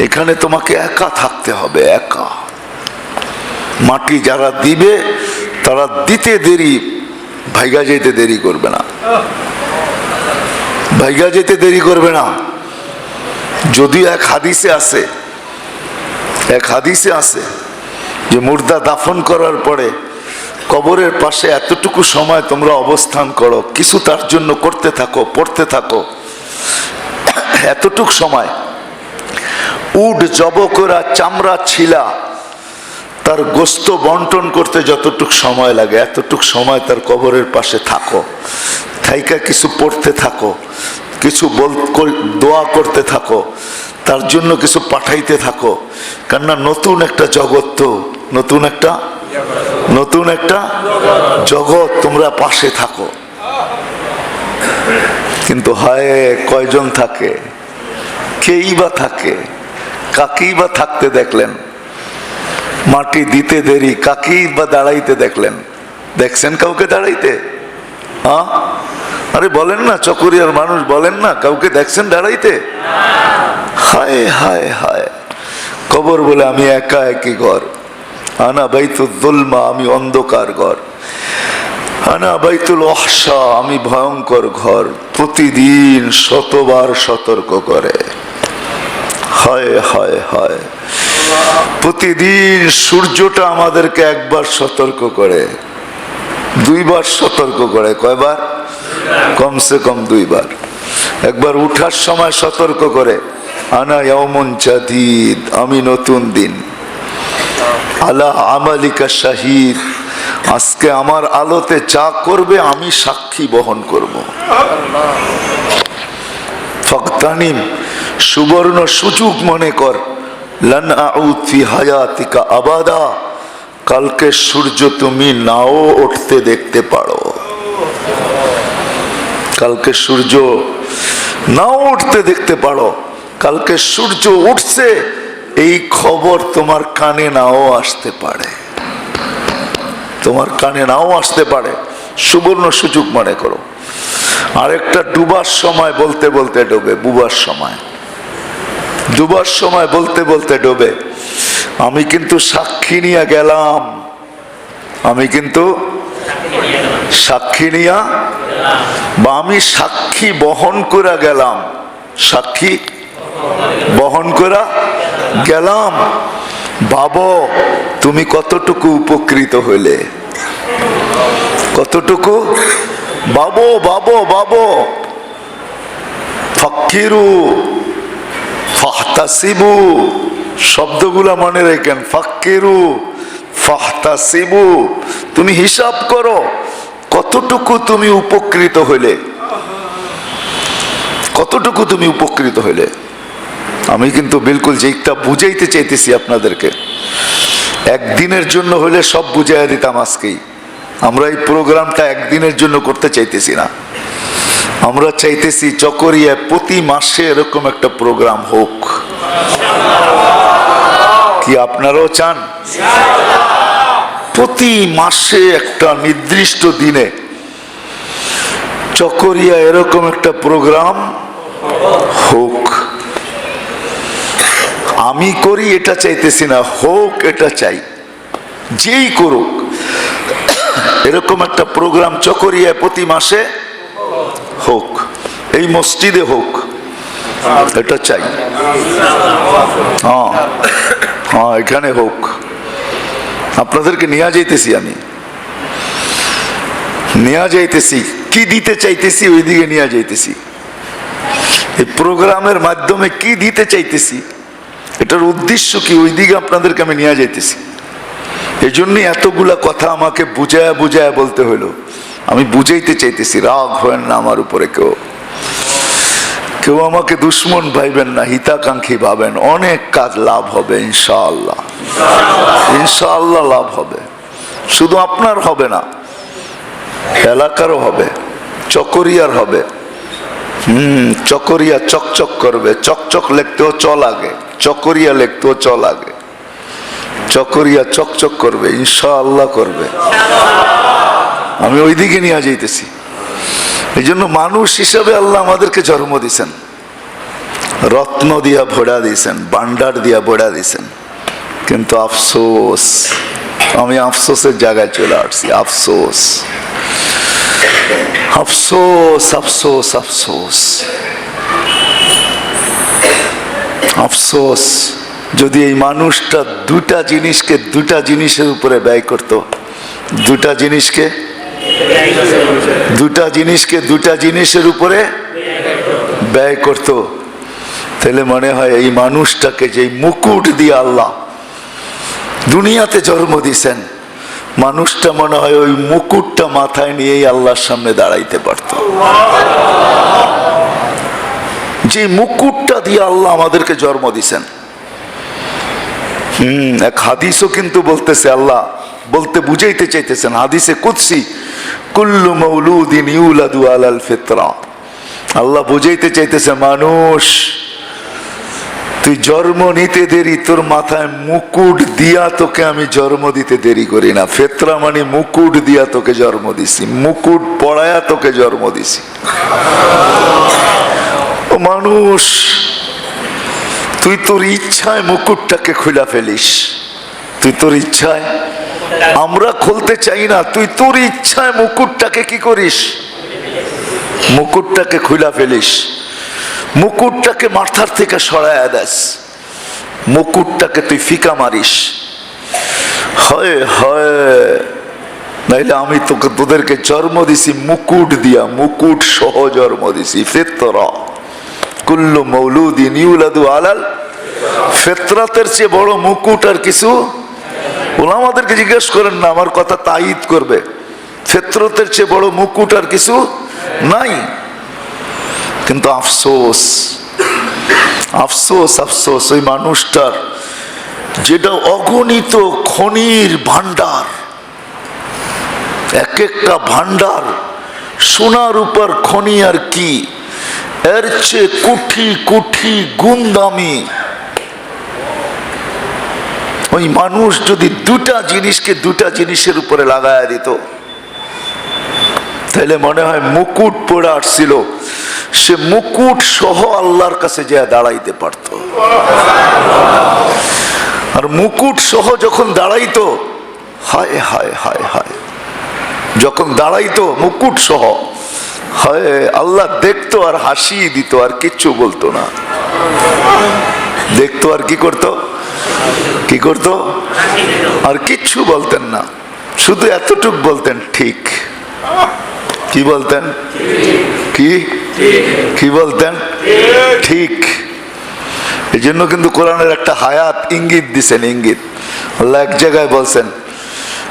এখানে তোমাকে একা থাকতে হবে, একা। মাটি যারা দিবে তারা দিতে দেরি, ভাইগা যেতে দেরি করবে না। ভাইগা যেতে দেরি করবে না। যদিও এক হাদিসে আছে যে মুর্দা দাফন করার পরে কবরের পাশে এতটুকু সময় তোমরা অবস্থান করো, কিছু তার জন্য করতে থাকো, পড়তে থাকো। এতটুক সময় উট জব করা, চামড়া ছিলা, তার গোস্ত বন্টন করতে যতটুক সময় লাগে এতটুক সময় তার কবরের পাশে থাকো। থাইকা কিছু পড়তে থাকো, কিছু দোয়া করতে থাকো, তার জন্য কিছু পাঠাইতে থাকো। কেননা নতুন একটা জগৎ, তো নতুন একটা জগৎ, তোমরা পাশে থাকো। কিন্তু হায়, কয়জন থাকে? কেই বা থাকে? কাকেই বা থাকতে দেখলেন? মাটি দিতে দেরি, কাকেই বা দাঁড়াইতে দেখলেন? দেখছেন কাউকে দাঁড়াইতে? হ্যাঁ, আরে বলেন না, চকরিয়ার মানুষ বলেন না, কাউকে দেখছেন দাঁড়াইতে? হায় হায় হায়। কবর বলে আমি একা একই ঘর। আনা বাইতুল যুলমা, আমি অন্ধকার ঘর। আনা বাইতুল ওয়াহশা, আমি ভয়ঙ্কর ঘর। প্রতিদিন 100 বার সতর্ক করে। হায় হায় হায়। প্রতিদিন সূর্যটা আমাদেরকে একবার সতর্ক করে, 2 বার সতর্ক করে। কয়বার? কমসে কম 2 বার। একবার উঠার সময় সতর্ক করে, আনা ইয়াউমুন জাদীদ, আমি নতুন দিন। আলা আমালিকা শাহিদ, আজকে আমার আলোতে যা করবে আমি সাক্ষী বহন করব। ফাগতানিম, সুবর্ণ সুযোগ মনে কর। লান আউদ ফি হায়াতিকা আবাদা, কালকে সূর্য তুমি নাও উঠতে দেখতে পারো। কালকে সূর্য নাও উঠতে দেখতে পারো। কালকে সূর্য উঠছে এই খবর তোমার কানে নাও আসতে পারে, তোমার কানে নাও আসতে পারে। সুবর্ণ সুযোগ মনে করো। আরেকটা ডুবার সময় বলতে বলতে ডোবে, বুবার সময়, ডুবার সময় বলতে বলতে ডোবে। আমি কিন্তু সাক্ষী নিয়ে গেলাম, আমি কিন্তু সাক্ষী নিয়া, বা আমি সাক্ষী বহন করে গেলাম। সাক্ষী বহন করা গেলাম। ভাবো তুমি কতটুকু উপকৃত হইলে, কতটুকু। ভাবো ভাবো ভাবো। ফাক্কিরু ফাহতাসিবু, শব্দগুলা মনে রাখেন। ফাক্কিরু ফাহতাসিবু, তুমি হিসাব করো কতটুকু তুমি উপকৃত হইলে, কতটুকু তুমি উপকৃত হইলে। আমি কিন্তু বিলকুল যেটা বুঝাইতে চাইতেছি আপনাদেরকে, একদিনের জন্য হলে সব বুঝাইয়া দিতাম আজকেই। আমরা এই প্রোগ্রামটা একদিনের জন্য করতে চাইতেছি না, আমরা চাইতেছি চকরিয়া প্রতি মাসে এরকম একটা প্রোগ্রাম হোক। কি আপনারাও চান? প্রতি মাসে একটা নির্দিষ্ট দিনে চকরিয়া এরকম একটা প্রোগ্রাম হোক। আমি করি এটা চাইতেছি না, হোক এটা চাই। যেই করুক এরকম একটা প্রোগ্রাম চকরিয়া প্রতি মাসে হোক, এই মসজিদে হোক, এটা চাই। হ্যাঁ হ্যাঁ, এখানে হোক। আপনাদেরকে নিয়ে যাইতেছি, আমি নিয়ে যাইতেছি, কি দিতে চাইতেছি ওই দিকে নিয়ে যাইতেছি। এই প্রোগ্রামের মাধ্যমে কি দিতে চাইতেছি, এটার উদ্দেশ্য কি, ওই দিকে আপনাদেরকে আমি নিয়ে যাইতেছি। এই জন্যই এতগুলা কথা আমাকে বুঝায়া বুঝায়া বলতে হলো। আমি বুঝাইতে চাইতেছি, রাগ হবেন না আমার উপরে কেউ, কেউ আমাকে দুশ্মন ভাইবেন না, হিতাকাঙ্ক্ষী ভাবেন। অনেক কাজ লাভ হবে ইনশাআল্লাহ, ইনশাআল্লাহ লাভ হবে। শুধু আপনার হবে না, এলাকারও হবে, চকরিয়ার হবে। চকরিয়া চকচক করবে। চকচক লিখতেও চ লাগে, চকরিয়া লিখতেও চ লাগে। চকরিয়া চকচক করবে, ইনশাআল্লাহ করবে। আমি ওই দিকে নিয়ে যাইতেছি। এই জন্য মানুষ হিসাবে আল্লাহ আমাদেরকে জন্ম দিয়েছেন, রত্ন দিয়া ভরা দিয়েছেন, ভান্ডার দিয়া ভরা দিয়েছেন। কিন্তু আফসোস, আমি আফসোসের জায়গায় চলে আসছি। আফসোস আফসোস আফসোস আফসোস আফসোস। যদি এই মানুষটা দুটা জিনিসকে দুটা জিনিসের উপরে ব্যয় করত, দুটা জিনিসকে দুটা জিনিসকে দুটা জিনিসের উপরে ব্যয় করত, তাহলে মনে হয় এই মানুষটাকে যে মুকুট দিয়ে আল্লাহ দুনিয়াতে জন্ম দিয়েছেন, মানুষটা মনে হয় ওই মুকুটটা মাথায় নিয়েই আল্লাহর সামনে দাঁড়াইতে পারত। যে মুকুটটা দিয়ে আল্লাহ আমাদেরকে জন্ম দিয়েছেন। এক হাদিসও কিন্তু বলতেছে, আল্লাহ বলতে বুঝাইতে চাইতেছেন হাদিসে কুদসি, কুল্লু মাউলুদিন ইউলাদু আলাল ফিতরা। আল্লাহ বুঝাইতে চাইতেছে, মানুষ তুই জন্ম নিতে দেরি, তোর মাথায় মুকুট দিয়া তোকে আমি জন্ম দিতে দেরি করি না। ফিতরা মানে মুকুট দিয়া তোকে জন্ম দিছি, মুকুট পড়ায়া তোকে জন্ম দিছি। ও মানুষ, তুই তোর ইচ্ছায় মুকুটটাকে খুলে ফেলিস, তুই তোর ইচ্ছায়। আমরা খুলতে চাই না, তুই তোর ইচ্ছায় মুকুটটাকে কি করিস, মুকুটটাকে খুলে ফেলিস। মুকুটটাকে মাথার থেকে সরাইয়া দেস, মুকুটটাকে তুই ফিকা মারিস। হয় হয়, নাইলে আমি তোকে তোদেরকে জন্ম দিছি মুকুট দিয়া, মুকুট সহ জন্ম দিছি। ফিতরা কুল্লু মাউলুদিন ইউলাদু আলাল ফিতরাতের চেয়ে বড় মুকুট আর কিছু। ওলামাদেরকে জিজ্ঞেস করেন না, আমার কথা তাইদ করবে। ফিতরতের চেয়ে বড় মুকুট আর কিছু নাই। কিন্তু আফসোস আফসোস আফসোস, ওই মানুষটার যেটা অগণিত খনির ভান্ডার, এক একটা ভান্ডার সোনার উপর খনি, আর কি এর চেয়ে কোটি কোটি গুণ দামি। ওই মানুষ যদি দুটা জিনিসকে দুটা জিনিসের উপরে লাগায়া দিত, তাহলে মনে হয় মুকুট পড়ে আসছিল, সে মুকুট সহ আল্লাহর কাছে যা দাঁড়াইতে পারত। আর মুকুট সহ যখন দাঁড়াইতো, হায় হায় হায় হায়, যখন দাঁড়াইতো মুকুট সহ, হয় আল্লাহ দেখতো আর হাসি দিত, আর কিচ্ছু বলতো না। দেখতো আর কি করতো, কি করতো, আর কিচ্ছু বলতেন না, শুধু এতটুক বলতেন ঠিক। কি বলতেন, কি কি বলতেন, ঠিক। এই জন্য কিন্তু কোরআনের একটা হায়াত ইঙ্গিত দিছেন, ইঙ্গিত। আল্লাহ এক জায়গায় বলছেন,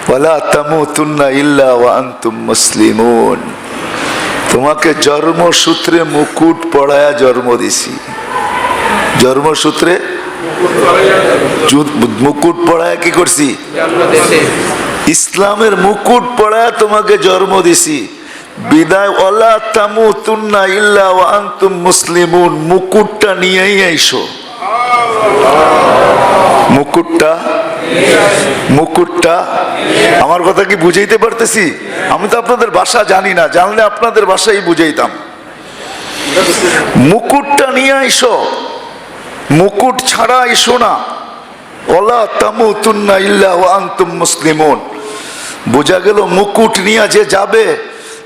ওয়ালা তামুতুন্না ইল্লা ওয়া আনতুম মুসলিমুন, তোমাকে জন্মসূত্রে মুকুট পড়ায়া জন্ম দিছি। জন্মসূত্রে মুকুট পড়ায়া কি করছি, ইসলামের মুকুট পড়ায়া তোমাকে জন্ম দিছি। বিদায় ওয়ালা তামুতুন্না ইল্লা ওয়া আনতুম মুসলিমুন, মুকুটটা নিয়েই আইসো। মুকুটটা, মুকুটটা, আমার কথা কি বুঝাইতে পারতেছি? আমি তো আপনাদের ভাষা জানি না, জানলে আপনাদের ভাষাই বুঝাইতাম। মুকুটটা নিয়ে আইসো, মুকুট ছাড়া আইসো না। ওয়ালা তামুতুন্না ইল্লা ওয়া আনতুম মুসলিমুন, বোঝা গেল মুকুট নিয়ে যে যাবে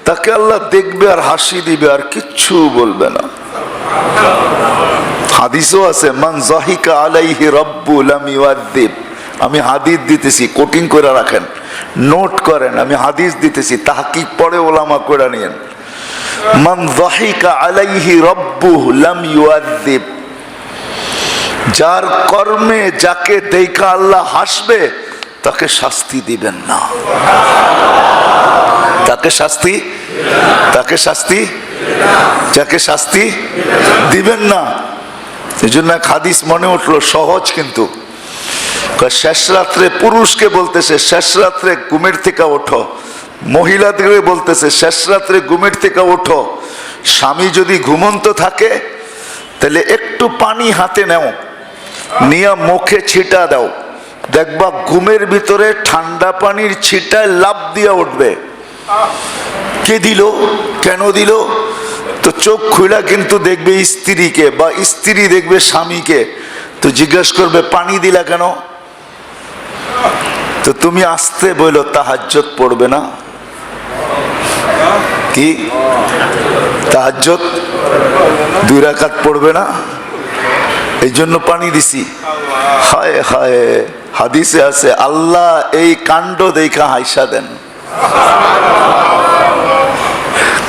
তাকে আল্লাহ দেখবে আর হাসি দিবে, আর কিচ্ছু বলবে না। হাদিসও আছে, মান যাহিকা আলাইহি রাব্বু লাম ইউআযিব। আমি হাদিস দিতেছি, কোটিং করে রাখেন, নোট করেন, আমি হাদিস দিতেছি, তাহকিক পড়ে ওলামা করে নিয়েন। মান যাহিকা আলাইহি রাব্বু লাম ইউআযিব, যার কর্মে যাকে দেখা আল্লাহ হাসবে তাকে শাস্তি দিবেন না। তাকে শাস্তি, তাকে শাস্তি, যাকে শাস্তি দিবেন না। এই জন্য এক হাদিস মনে উঠলো, সহজ কিন্তু। শেষ রাত্রে পুরুষকে বলতেছে, শেষ রাত্রে ঘুমের থেকে ওঠো। মহিলাদের বলতেছে, শেষ রাত্রে ঘুমের থেকে ওঠো। স্বামী যদি ঘুমন্ত থাকে তাহলে একটু পানি হাতে নাও, নিয়ে মুখে ছিটা দাও, দেখবা ঘুমের ভিতরে ঠান্ডা পানির ছিটায় লাফ দিয়ে উঠবে। কে দিল, কেন দিল? তো চোখ খুলা কিন্তু দেখবে স্ত্রীকে, বা স্ত্রী দেখবে স্বামীকে, তো জিজ্ঞেস করবে পানি দিলা কেন? তো তুমি আসতে বলো তাহাজ্জুদ পড়বে না, কি তাহাজ্জুদ 2 রাকাত পড়বে না, এই জন্য পানি দিছি। হায় হায়, হাদিসে আছে আল্লাহ এই কাণ্ড দেখা হাইসা দেন।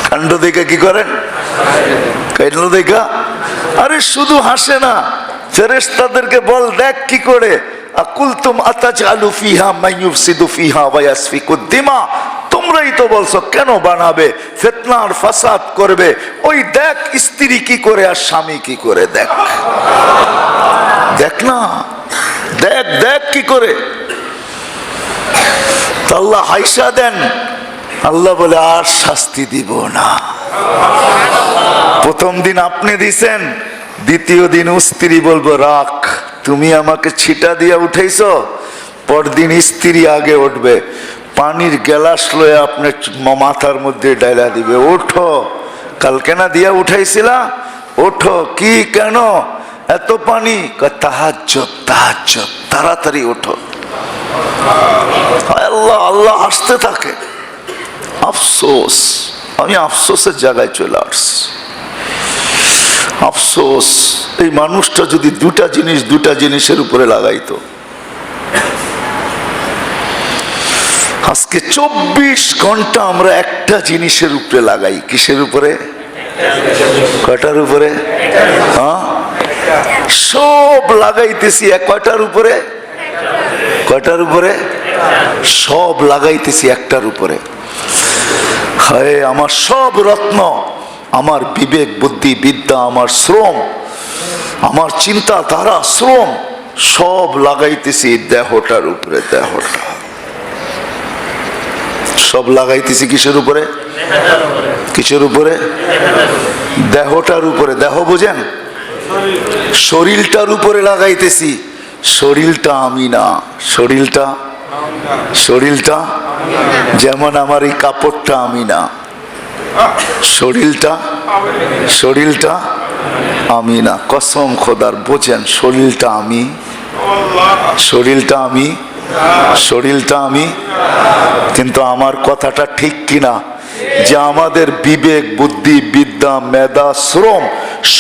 কাণ্ড দেখা কি করেন, কাণ্ড দেখা। আরে শুধু হাসে না, ফেরেশতাদেরকে বল দেখ কি করে। আকুলতুম আতাজআলু ফিহা মান ইউফসিদু ফিহা ওয়া ইয়াসফিকুদ দিমা, তোমরাই তো বলছো কেন বানাবে, ফিতনা আর ফাসাদ করবে। ওই দেখ স্ত্রী কি করে আর স্বামী কি করে, দেখ দেখ না, দেখ দেখ কি করে। আল্লাহ হাইসা দেন। আল্লাহ বলে আর শাস্তি দিব না। প্রথম দিন আপনি দিছেন, দ্বিতীয় দিন স্ত্রী বলবো রাখ, তুমি আমাকে ছিটা দিয়া উঠাইছো। পরদিন স্ত্রী আগে উঠবে, পানির গ্লাস লয়ে আপনার মাথার মধ্যে ডাইলা দিবে, ওঠো, কালকে না দিয়া উঠাইছিলা, ওঠো। কি কেন এত পানি? তাহাজ্জুদ, তাহাজ্জুদ, তাড়াতাড়ি ওঠো। আল্লাহ, আল্লাহ হাসতে থাকে। আফসোস, আমি আফসোসের জায়গায় চলে আসছি। আফসোস, এই মানুষটা যদি দুটা জিনিসের উপরে লাগাইতো। আজকে 24 ঘন্টা আমরা একটা জিনিসের উপরে লাগাই। কিসের উপরে? কয়টার উপরে? হ্যাঁ, সব লাগাইতেছি কয়টার উপরে? কয়টার উপরে? সব লাগাইতেছি একটার উপরে। হায়, আমার সব রত্ন, আমার বিবেক, বুদ্ধি, বিদ্যা, আমার শ্রম, আমার চিন্তা ধারা, শ্রম সব লাগাইতেছি দেহটার উপরে। দেহটা সব লাগাইতেছি কিসের উপরে? কিসের উপরে? দেহটার উপরে। দেহ বুঝেন? শরীরটার উপরে লাগাইতেছি। শরীরটা আমি না, শরীরটা, শরীরটা যেমন আমার এই কাপড়টা আমি না, শরীরটা, শরীরটা আমি না। কসম খোদার, বোঝেন, শরীরটা আমি, শরীরটা আমি, শরীরটা আমি। কিন্তু আমার কথাটা ঠিক কিনা? যে আমাদের বিবেক, বুদ্ধি, বিদ্যা, মেধা, শ্রম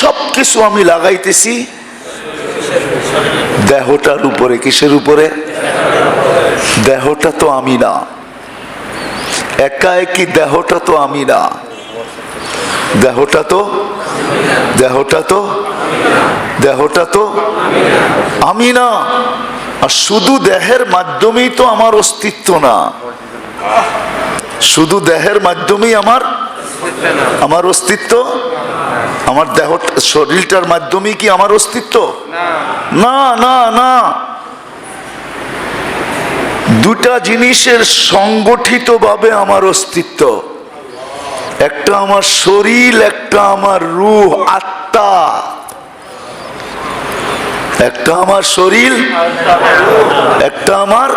সবকিছু আমি লাগাইতেছি দেহটার উপরে। কিসের উপরে? দেহটা তো আমি না, একা একই দেহটা তো আমি না, দেহটা তো আমি না। আর শুধু দেহের মাধ্যমেই তো আমার অস্তিত্ব না, শুধু দেহের মাধ্যমেই আমার অস্তিত্ব, আমার দেহ শরীরটার মাধ্যমেই কি আমার অস্তিত্ব? না না না, দুটা জিনিসের সংগঠিত ভাবে আমার অস্তিত্ব। একটা আমার শরীর, একটা আমার রূহ, আত্মা। একটা আমার শরীর, একটা আমার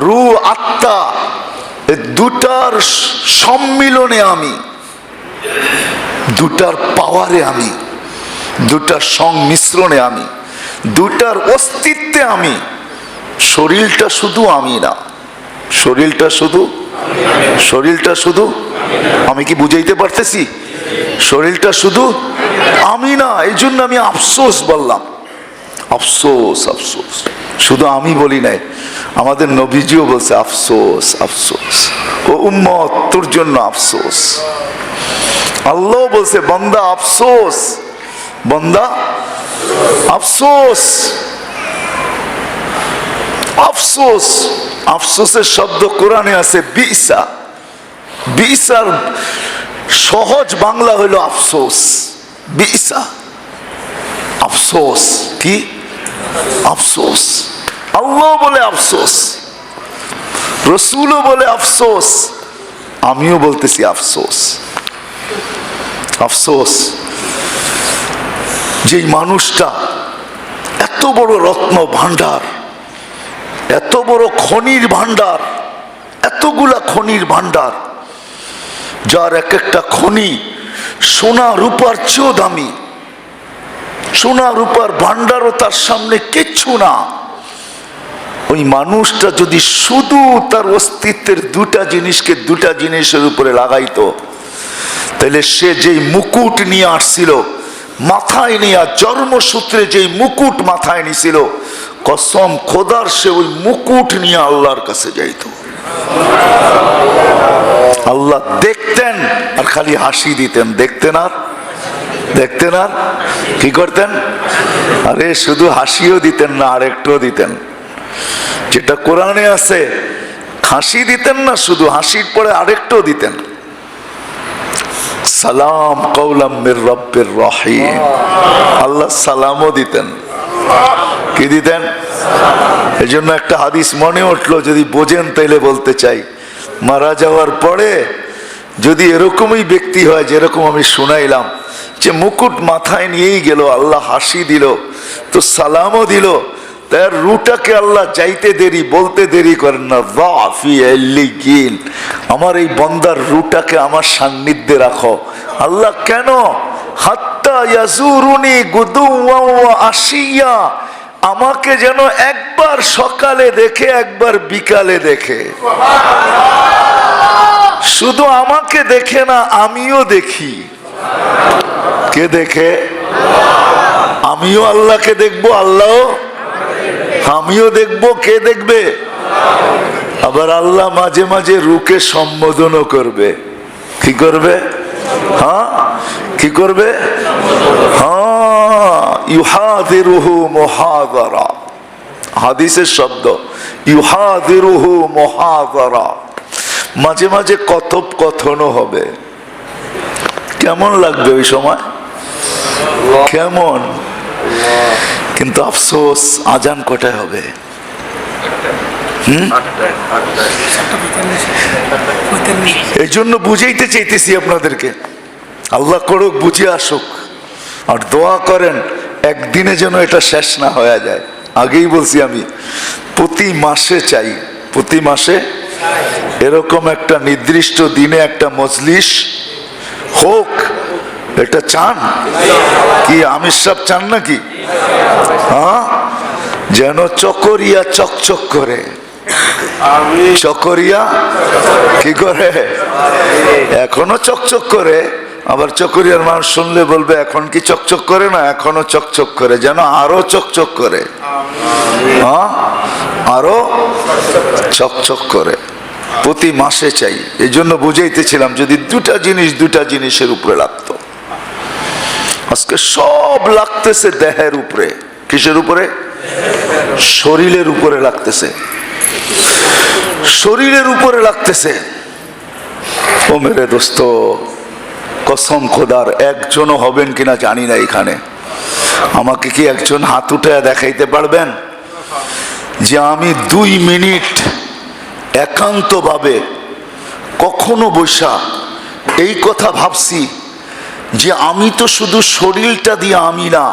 রূহ, আত্মা। এই দুটার সম্মিলনে আমি, দুটার পাওয়ারে আমি, দুটার সংমিশ্রণে আমি, দুটার অস্তিত্বে আমি। শরীরটা শুধু আমি না, শরীরটা শুধু আমি। কি বুঝাইতে পারতেছি? শরীরটা শুধু আমি না। এই জন্য আমি আফসোস বললাম, আফসোস আফসোস। শুধু আমি বলি নাই, আমাদের নবীজিও বলছে আফসোস আফসোস। ও উম্মত, তোর জন্য আফসোস। আল্লাহ বলছে বান্দা আফসোস, বান্দা আফসোস। আফসোস, আফসোসের শব্দ কোরআনে আছে বিসা। বিসার সহজ বাংলা হইল আফসোস। বিসা, আফসোস। কি? আফসোস। আল্লাহ বলে আফসোস, রসুলও বলে আফসোস, আমিও বলতেছি আফসোস। আফসোস, যেই মানুষটা এত বড় রত্ন ভান্ডার, এত বড় খনির ভান্ডার, এতগুলা খনির ভান্ডার, যার এক একটা খনি সোনা রূপার চেয়েও দামি, সোনা রূপার ভান্ডারও তার সামনে কিচ্ছু না। ওই মানুষটা যদি শুধু তার অস্তিত্বের দুটা জিনিসকে দুটা জিনিসের উপরে লাগাইতো, তাহলে সে যেই মুকুট নিয়ে আসছিল মাথায় নিয়ে, জন্মসূত্রে যেই মুকুট মাথায় নিছিল, কসম খোদার সে ওই মুকুট নিয়ে আল্লাহর কাছে যাইত। আল্লাহ দেখতেন আর খালি হাসি দিতেন, দেখতেন আর কি করতেন? আরে শুধু হাসিও দিতেন না, আরেকটাও দিতেন, যেটা কোরআনে আছে। হাসি দিতেন না শুধু, হাসির পরে আরেকটাও দিতেন, সালাম কওলাম মির রব্বির রহিম। আল্লাহ সালামও দিতেন। কি দিতেন? এই জন্য একটা হাদিস মনে উঠলো, যদি বোঝেন তাইলে বলতে চাই। মারা যাওয়ার পরে যদি এরকমই ব্যক্তি হয় যেরকম আমি শুনাইলাম, যে মুকুট মাথায় নিয়েই গেল, আল্লাহ হাসি দিল, তো সালামও দিল, তার রুটাকে আল্লাহ যাইতে দেরি, বলতে দেরি করেন না। আমার এই বন্দার রুটাকে আমার সান্নিধ্যে রাখো। আল্লাহ কেন? হাত্তা ইয়াজুরুনি গুদুওয়া ওয়া আশিয়া, আমাকে যেন একবার সকালে দেখে, একবার বিকালে দেখে। শুধু আমাকে দেখে না, আমিও দেখি। কে দেখে? আমিও আল্লাহকে দেখবো, আল্লাহ আমিও দেখবো। কে দেখবে? আবার আল্লাহ মাঝে মাঝে রুকে সম্বোধনও করবে। কি করবে? হ্যাঁ, কি করবে? হ্যাঁ, ইউহাদিরুহু মুহাদারা, হাদিসের শব্দ ইউহাদিরুহু মুহাদারা। মাঝে মাঝে কথোপকথনও হবে। কেমন লাগবে ওই সময়? কেমন? কিন্তু আফসোস, আজান কটায় হবে? এই জন্য বুঝাইতে চাইতেছি আপনাদেরকে, আল্লাহ করুক বুঝে আসুক। আর দোয়া করেন একদিনে যেন এটা শেষ না হয়ে যায়। আগেই বলছি আমি, প্রতি মাসে চাই, প্রতি মাসে এরকম একটা নির্দিষ্ট দিনে একটা মজলিস হোক। এটা চান কি? আমির সাহেব চান নাকি? হ্যাঁ, যেন চকরিয়া চকচক করে, চকরিয়া কি করে? এখনো চকচক করে। আবার চকরিয়ার মানুষ শুনলে বলবে এখন কি চকচক করে না? এখনো চকচক করে, যেন আরো চকচক করে, হ্যাঁ আরো চকচক করে। প্রতি মাসে চাই। এই জন্য বুঝাইতেছিলাম যদি দুটা জিনিসের উপরে লাগতো। আজকে সব লাগতেছে দেহের উপরে। কিসের উপরে? শরীরের উপরে লাগতেছে, শরীরের উপরে লাগতেছে। ও মেরে দোস্ত, কসম খোদার, একজনও হবেন কিনা জানি না এখানে, আমাকে কি একজন হাত উঠে দেখাইতে পারবেন যে আমি 2 মিনিট একান্তভাবে কখনো বসা এই কথা ভাবছি যে আমি তো শুধু শরীরটা দিয়ে আমি না,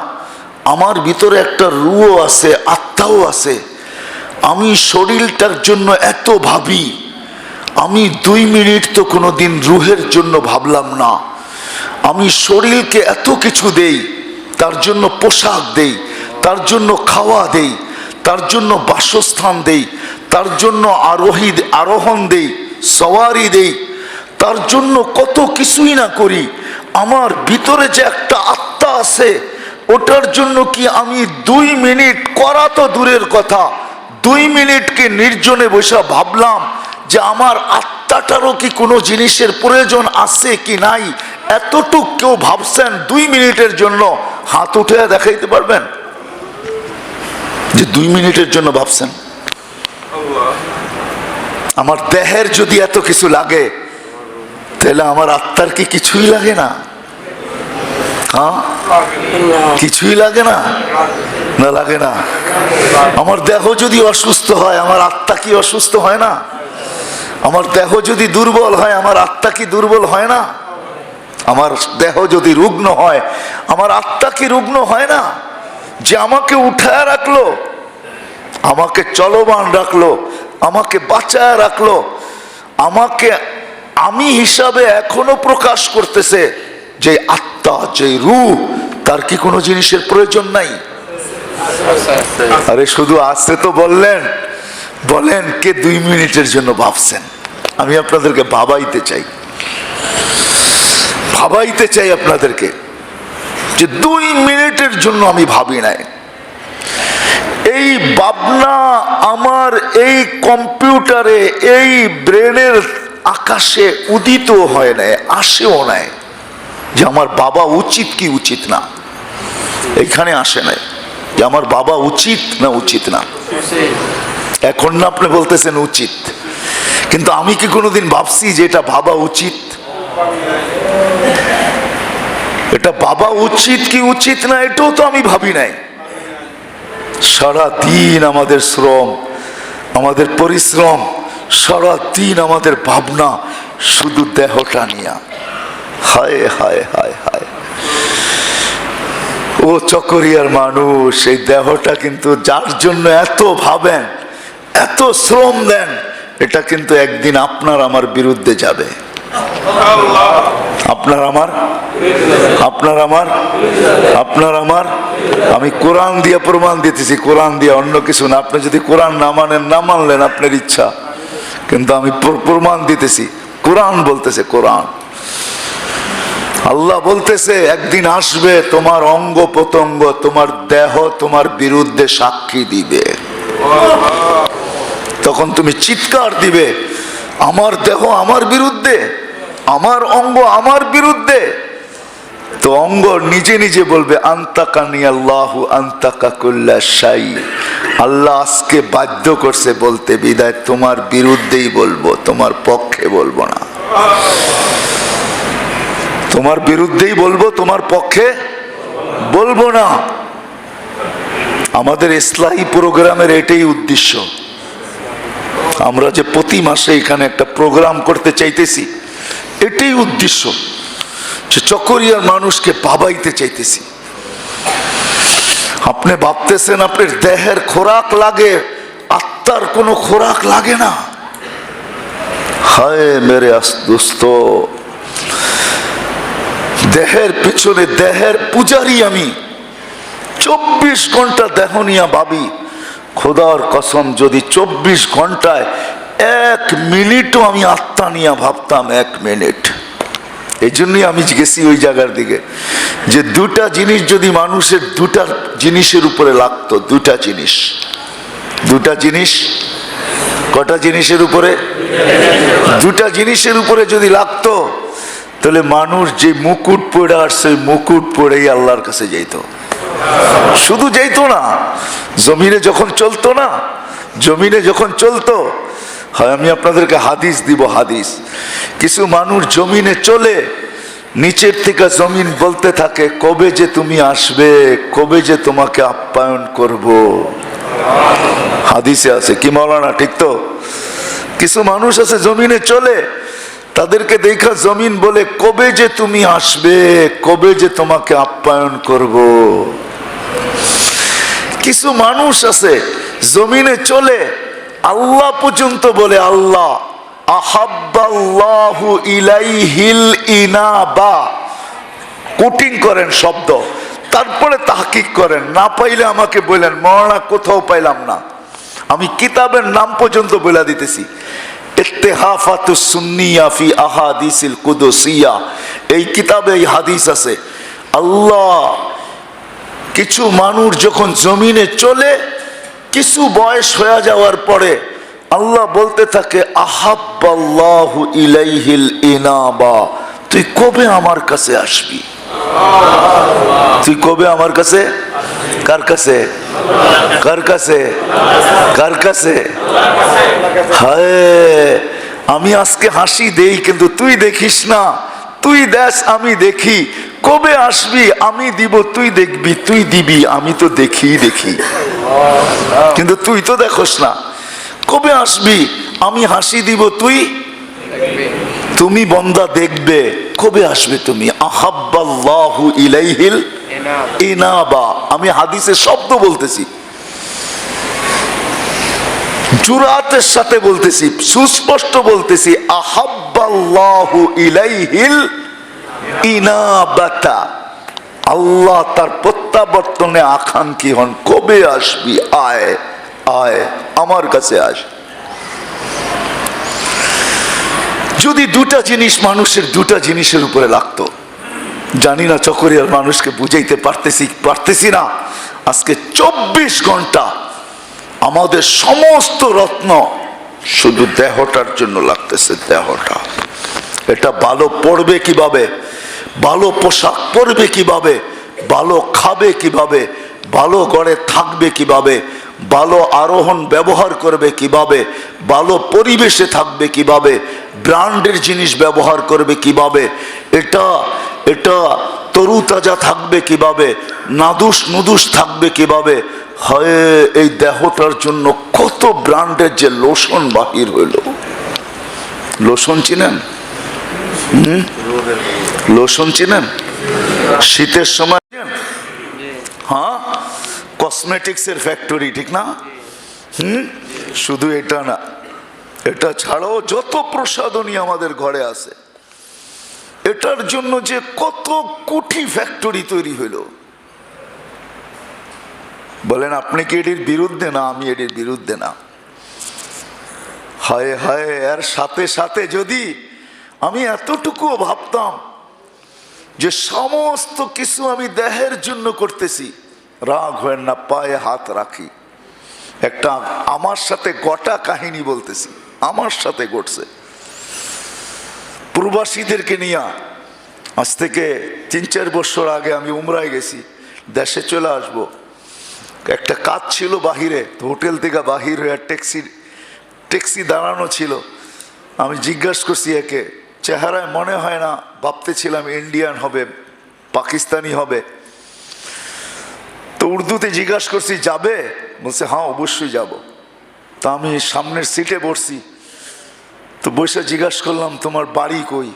আমার ভিতরে একটা রুহও আছে, আত্মাও আছে। আমি শরীরটার জন্য এত ভাবি, আমি 2 মিনিট তো কোনোদিন রুহের জন্য ভাবলাম না। আমি শরীরকে এত কিছু দেই, তার জন্য পোশাক দেই, তার জন্য খাওয়া দেই, তার জন্য বাসস্থান দেই, তার জন্য আরোহণ দেই, সওয়ারি দেই, তার জন্য কত কিছুই না করি। আমার ভিতরে যে একটা আত্মা আছে, ওটার জন্য কি আমি 2 মিনিট করা তো দূরের কথা, 2 মিনিটকে নির্জনে বসে ভাবলাম যে আমার আত্মাটারও কি কোনো জিনিসের প্রয়োজন আছে কি নাই? এতটুক কেউ ভাবছেন 2 মিনিটের জন্য? হাত উঠে দেখাইতে পারবেন যে 2 মিনিটের জন্য ভাবছেন? আমার দেহের যদি এত কিছু লাগে, তাহলে আমার আত্মার কি কিছুই লাগে না? হ্যাঁ, কিছুই লাগে না? না লাগে না? আমার দেহ যদি অসুস্থ হয়, আমার আত্মা কি অসুস্থ হয় না? আমার দেহ যদি দুর্বল হয়, আমার আত্মা কি দুর্বল হয় না? আমার দেহ যদি রুগ্ন হয়, আমার আত্মা কি রুগ্ন হয় না? যে আমাকে উঠায় রাখলো, আমাকে চলমান রাখলো, আমাকে বাঁচায় রাখলো, আমাকে আমি হিসাবে এখনো প্রকাশ করতেছে, যে আত্মা, যে রূহ, তার কি কোনো জিনিসের প্রয়োজন নাই? আরে শুধু আসতে তো বললেন, বলেন কে 2 মিনিটের জন্য ভাবছেন? আমি আপনাদেরকে ভাবাইতে চাই, ভাবাইতে চাই আপনাদেরকে যে 2 মিনিটের জন্য আমি ভাবি নাই। এই ভাবনা আমার এই কম্পিউটারে, এই ব্রেনের আকাশে উদিত হয় নাই, আসেও নাই যে আমার বাবা উচিত কি উচিত না। এখানে আসে নাই যে আমার বাবা উচিত না উচিত না। এখন না আপনি বলতেছেন উচিত, কিন্তু আমি কি কোনোদিন ভাবছি যে এটা ভাবা উচিত? এটা বাবা উচিত কি উচিত না, এটাও তো আমি ভাবি নাই। সারা দিন আমাদের শ্রম, আমাদের পরিশ্রম, সারা দিন আমাদের ভাবনা শুধু দেহটা নিয়ে। হায় হায় হায় হায়, ও চকরিয়ার মানুষ, এই দেহটা কিন্তু যার জন্য এত ভাবেন, এত শ্রম দেন, এটা কিন্তু একদিন আপনার আমার বিরুদ্ধে যাবে। আপনার আমার, আপনার আমার, আপনার আমার। আমি কোরআন দিয়ে প্রমাণ দিতেছি, কোরআন দিয়ে, অন্য কিছু না। আপনি যদি কোরআন না মানেন, না মানলেন আপনার ইচ্ছা, কিন্তু আমি প্রমাণ দিতেছি। কোরআন বলতেছে, কোরআন, আল্লাহ বলতেছে একদিন আসবে তোমার অঙ্গ প্রত্যঙ্গ, তোমার দেহ তোমার বিরুদ্ধে সাক্ষী দিবে। তখন তুমি চিৎকার দিবে, আমার দেহ আমার বিরুদ্ধে, আমার অঙ্গ আমার বিরুদ্ধে। তো অঙ্গ নিজে নিজে বলবে আন্তাকানি আল্লাহু আন্তাকা কুল্লা শাই। আল্লাহ আজকে বাধ্য করছে বলতে, বিদায় তোমার বিরুদ্ধেই বলবো, তোমার পক্ষে বলবো না। তোমার বিরুদ্ধেই বলবো, তোমার পক্ষে বলবো না। আমাদের ইসলাহী প্রোগ্রামের এটাই উদ্দেশ্য। আমরা যে প্রতি মাসে এখানে একটা প্রোগ্রাম করতে চাইতেছি, এটাই উদ্দেশ্য, যে চকরিয়ার মানুষকে ভাবাইতে চাইতেছি। আপনি ভাবতেছেন আপনার দেহের খোরাক লাগে, আত্মার কোনো খোরাক লাগে না। হায় মেরে দোস্ত, দেহের পিছনে, দেহের পূজারি আমি। 24 ঘন্টা দেহ নিয়ে ভাবি, খোদার কসম, যদি 24 ঘন্টায় 1 মিনিটও আমি আত্মা নিয়ে ভাবতাম, 1 মিনিট। এই জন্যই আমি গেছি ওই জায়গার দিকে, যে দুটা জিনিস যদি মানুষের দুটা জিনিসের উপরে লাগতো, দুটা জিনিস, কটা জিনিসের উপরে? দুটা জিনিসের উপরে যদি লাগতো, তাহলে মানুষ যে মুকুট পরে আসছে, মুকুট পরেই আল্লাহর কাছে যেত। শুধু যেত না, জমিনে যখন চলতো, হয় আমি আপনাদেরকে হাদিস দিব, হাদিস। কিছু মানুষ জমিনে চলে, নিচের থেকে জমিন বলতে থাকে, কবে যে তুমি আসবে, কবে যে তোমাকে আপ্যায়ন করব। হাদিসে আছে কি মাওলানা? ঠিক তো? কিছু মানুষ আছে জমিনে চলে, তাদেরকে দেখা জমিন বলে, কবে যে তুমি আসবে, কবে যে তোমাকে আপ্যায়ন করব। কিছু মানুষ আছে জমিনে চলে, আল্লাহ পর্যন্ত বলে, আল্লাহ আহাব্বাল্লাহু ইলাইহিল ইনাবা, কোটিং করেন শব্দ, তারপরে তাহকিক করেন। না পাইলে আমাকে বললেন, মাওলানা কোথাও পাইলাম না, আমি কিতাবের নাম পর্যন্ত বলে দিতেছি। ইত্তেহাফাতুস সুন্নিয়া ফি আহাদিসিল কুদসিয়া, এই কিতাবে এই হাদিস আছে। আল্লাহ, কিছু মানুষ যখন জমিনে চলে, কিছু বয়স হয়ে যাওয়ার পরে আল্লাহ বলতে থাকে, আহাব্বাল্লাহু ইলাইহিল ইনাবা, তুই কবে আমার কাছে আসবি? তুই কবে আমার কাছে? কার কাছে? কার কাছে? কার কাছে? হায়, আমি আজকে হাসি দেই, কিন্তু তুই দেখিস না। তুই দেখ, আমি দেখি। কবে আসবি? আমি দিব, তুই দেখবি, তুই দিবি, আমি তো দেখি, কিন্তু তুই তো দেখোস না। কবে আসবি? আমি হাসি দিব, তুমি বন্দা দেখবে। কবে আসবে তুমি? আহাব্বাল্লাহু ইলাইহিল ইনাবা। আমি হাদিসের শব্দ বলতেছি, জুরাতের সাথে বলতেছি, সুস্পষ্ট বলতেছি, আহাব্বাল্লাহু ইলাইহিল ইনাবাতা। আল্লাহ তার প্রত্যাবর্তনে আকাঙ্ক্ষী হন, কবে আসবি? আয় আয়, আমার কাছে আস। যদি দুটা জিনিস মানুষের দুটা জিনিসের উপরে লাগতো, জানি না চকরিয়ার মানুষকে বুঝাইতে পারতেছি না। আজকে 24 ঘন্টা আমাদের সমস্ত রত্ন শুধু দেহটার জন্য লাগতেছে। দেহটা, এটা ভালো পড়বে কিভাবে, ভালো পোশাক পরবে কিভাবে, ভালো খাবে কিভাবে, ভালো ঘরে থাকবে কিভাবে, ভালো আরোহণ ব্যবহার করবে কিভাবে, ভালো পরিবেশে থাকবে কিভাবে, ব্র্যান্ডের জিনিস ব্যবহার করবে কিভাবে, এটা তরুতাজা থাকবে কিভাবে, নাদুস নুদুস থাকবে কিভাবে। হয় এই দেহটার জন্য কত ব্র্যান্ডের যে লোশন বাহির হইল। লোশন চিনেন? লোশন চিনেন? শীতের সময়, হ্যাঁ, কসমেটিক্সের ফ্যাক্টরি, ঠিক না? শুধু এটা না, এটা ছাড়াও যত প্রসাধনী আমাদের ঘরে আছে, এটার জন্য যে কত কোটি ফ্যাক্টরি তৈরি হইল। বলেন আপনি কি এটির বিরুদ্ধে? না, আমি এটির বিরুদ্ধে না। হায় হায়, এর সাথে সাথে যদি আমি এতটুকুও ভাবতাম যে সমস্ত কিছু আমি দেহের জন্য করতেছি, রাগ হয় না, পায়ে হাত রাখি। একটা আমার সাথে গোটা কাহিনী বলতেছি, আমার সাথে ঘটছে। প্রবাসীদেরকে নিয়ে আজ থেকে 3-4 বছর আগে আমি উমরায় গেছি, দেশে চলে আসব। একটা কাজ ছিল বাহিরে, তো হোটেল থেকে বাহির হয়ে ট্যাক্সি দাঁড়ানো ছিল। আমি জিজ্ঞাসা করছি একে, চেহারায় মনে হয় না, ভাবতেছিলাম ইন্ডিয়ান হবে, পাকিস্তানি হবে। তো উর্দুতে জিজ্ঞাসা করছি, যাবে? বলছে হ্যাঁ অবশ্যই যাব। তা আমি সামনের সিটে বসছি, তো বসে জিজ্ঞাসা করলাম, তোমার বাড়ি কই?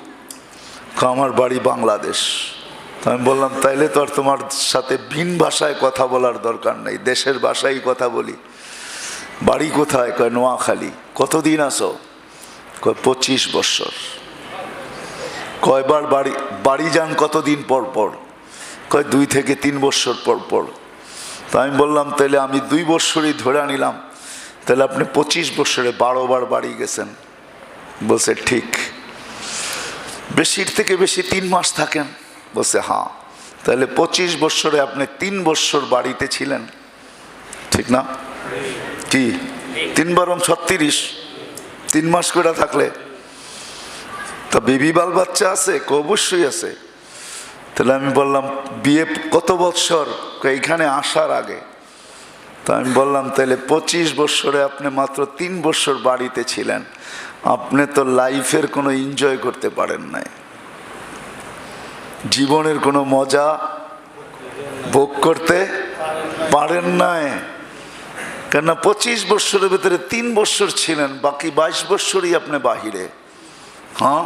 আমার বাড়ি বাংলাদেশ। আমি বললাম, তাইলে তো আর তোমার সাথে ভিন ভাষায় কথা বলার দরকার নেই, দেশের ভাষায় কথা বলি। বাড়ি কোথায়? কয় নোয়াখালী। কতদিন আসো? কয় 25 বছর। কয়বার বাড়ি যান? কতদিন পর পর? কয় 2 থেকে 3 বছর পর পর। তো আমি বললাম তাহলে আমি 2 বৎসরই ধরে নিলাম, তাহলে আপনি 25 বৎসরে 12 বার বাড়ি গেছেন। বলছে ঠিক। বেশির থেকে বেশি 3 মাস থাকেন? বলছে হ্যাঁ। তাহলে 25 বৎসরে আপনি 3 বৎসর বাড়িতে ছিলেন, ঠিক না? কি 3 বারং 36, 3 মাস করে থাকলে তা বেবি বাল বাচ্চা আছে? অবশ্যই আছে। তাহলে আমি বললাম বিয়ে কত বৎসর? এইখানে আসার আগে। তা আমি বললাম তাহলে 25 বৎসরে আপনি মাত্র 3 বৎসর বাড়িতে ছিলেন, আপনি তো লাইফের কোনো এনজয় করতে পারেন নাই, জীবনের কোনো মজা ভোগ করতে পারেন নাই। কেন 25 বৎসরের ভিতরে 3 বৎসর ছিলেন, বাকি 22 বৎসরই আপনি বাহিরে। হ্যাঁ,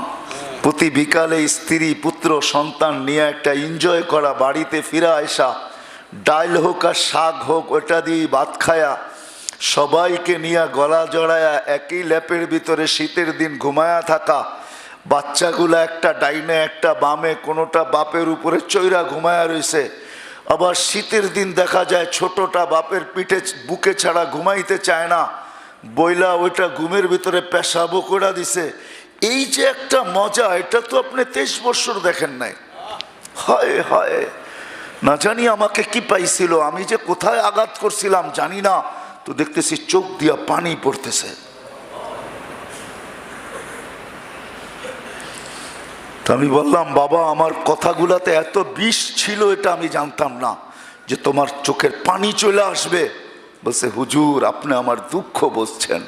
প্রতি বিকালে স্ত্রী পুত্র সন্তান নিয়ে একটা এনজয় করা, বাড়িতে ফিরে আসা, ডাল হোক আর শাক হোক ওটা দিয়ে ভাত খায়া, সবাইকে নিয়ে গলা জড়ায়া একই ল্যাপের ভিতরে শীতের দিন ঘুমায়া থাকা, বাচ্চাগুলো একটা ডাইনে একটা বামে, কোনোটা বাপের উপরে চৈরা ঘুমায়া রয়েছে। আবার শীতের দিন দেখা যায় ছোটটা বাপের পিঠে বুকে ছাড়া ঘুমাইতে চায় না, বইলা ওইটা ঘুমের ভিতরে পেশাবো করে দিছে। এই যে একটা মজা, এটা তো আপনি 23 বৎসর দেখেন নাই। হায় হায়, না জানি আমাকে কি পাইছিল, আমি যে কোথায় আঘাত করছিলাম জানি না, তো দেখতেছি চোখ দিয়া পানি পড়তেছে। তো আমি বললাম বাবা আমার কথাগুলাতে এত বিষ ছিল এটা আমি জানতাম না যে তোমার চোখের পানি চলে আসবে। বলছে হুজুর আপনি আমার দুঃখ বুঝছেন,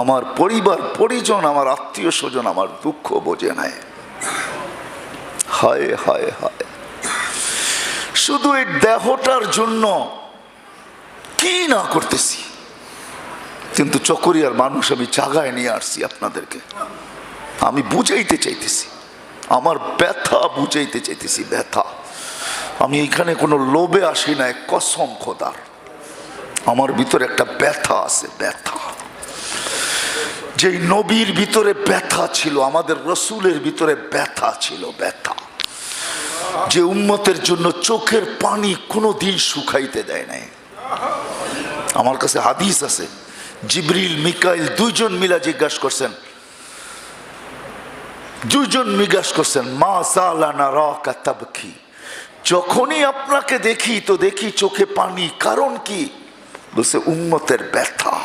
আমার পরিবার পরিজন আমার আত্মীয় স্বজন আমার দুঃখ বোঝে নাই। হায় হায় হায়, শুধু এই দেহটার জন্য কি না করতেছি, কিন্তু চকরিয়ার মানুষ আমি জাগায় নিয়ে আসছি আপনাদেরকে। আমি বুঝাইতে চাইতেছি, আমার ব্যথা বুঝাইতে চাইতেছি, ব্যথা। আমি এখানে কোনো লোভে আসি নাই, কসম খোদার আমার ভিতরে একটা ব্যথা আছে, ব্যথা। যেই নবীর ভিতরে ব্যথা ছিল, আমাদের রসুলের ভিতরে ব্যথা ছিল, ব্যথা। যে উম্মতের জন্য চোখের পানি কোনো দিন শুকাইতে দেয় নাই। আমার কাছে হাদিস আছে, জিবরিল মিকাইল 2 জন মিলা জিজ্ঞাসা করছেন, 2 জন জিজ্ঞাসা করছেন মা সালানা রাকা তাবকি, যখনই আপনাকে দেখি তো দেখি চোখে পানি, কারণ কি? বলছে উম্মতের ব্যথা।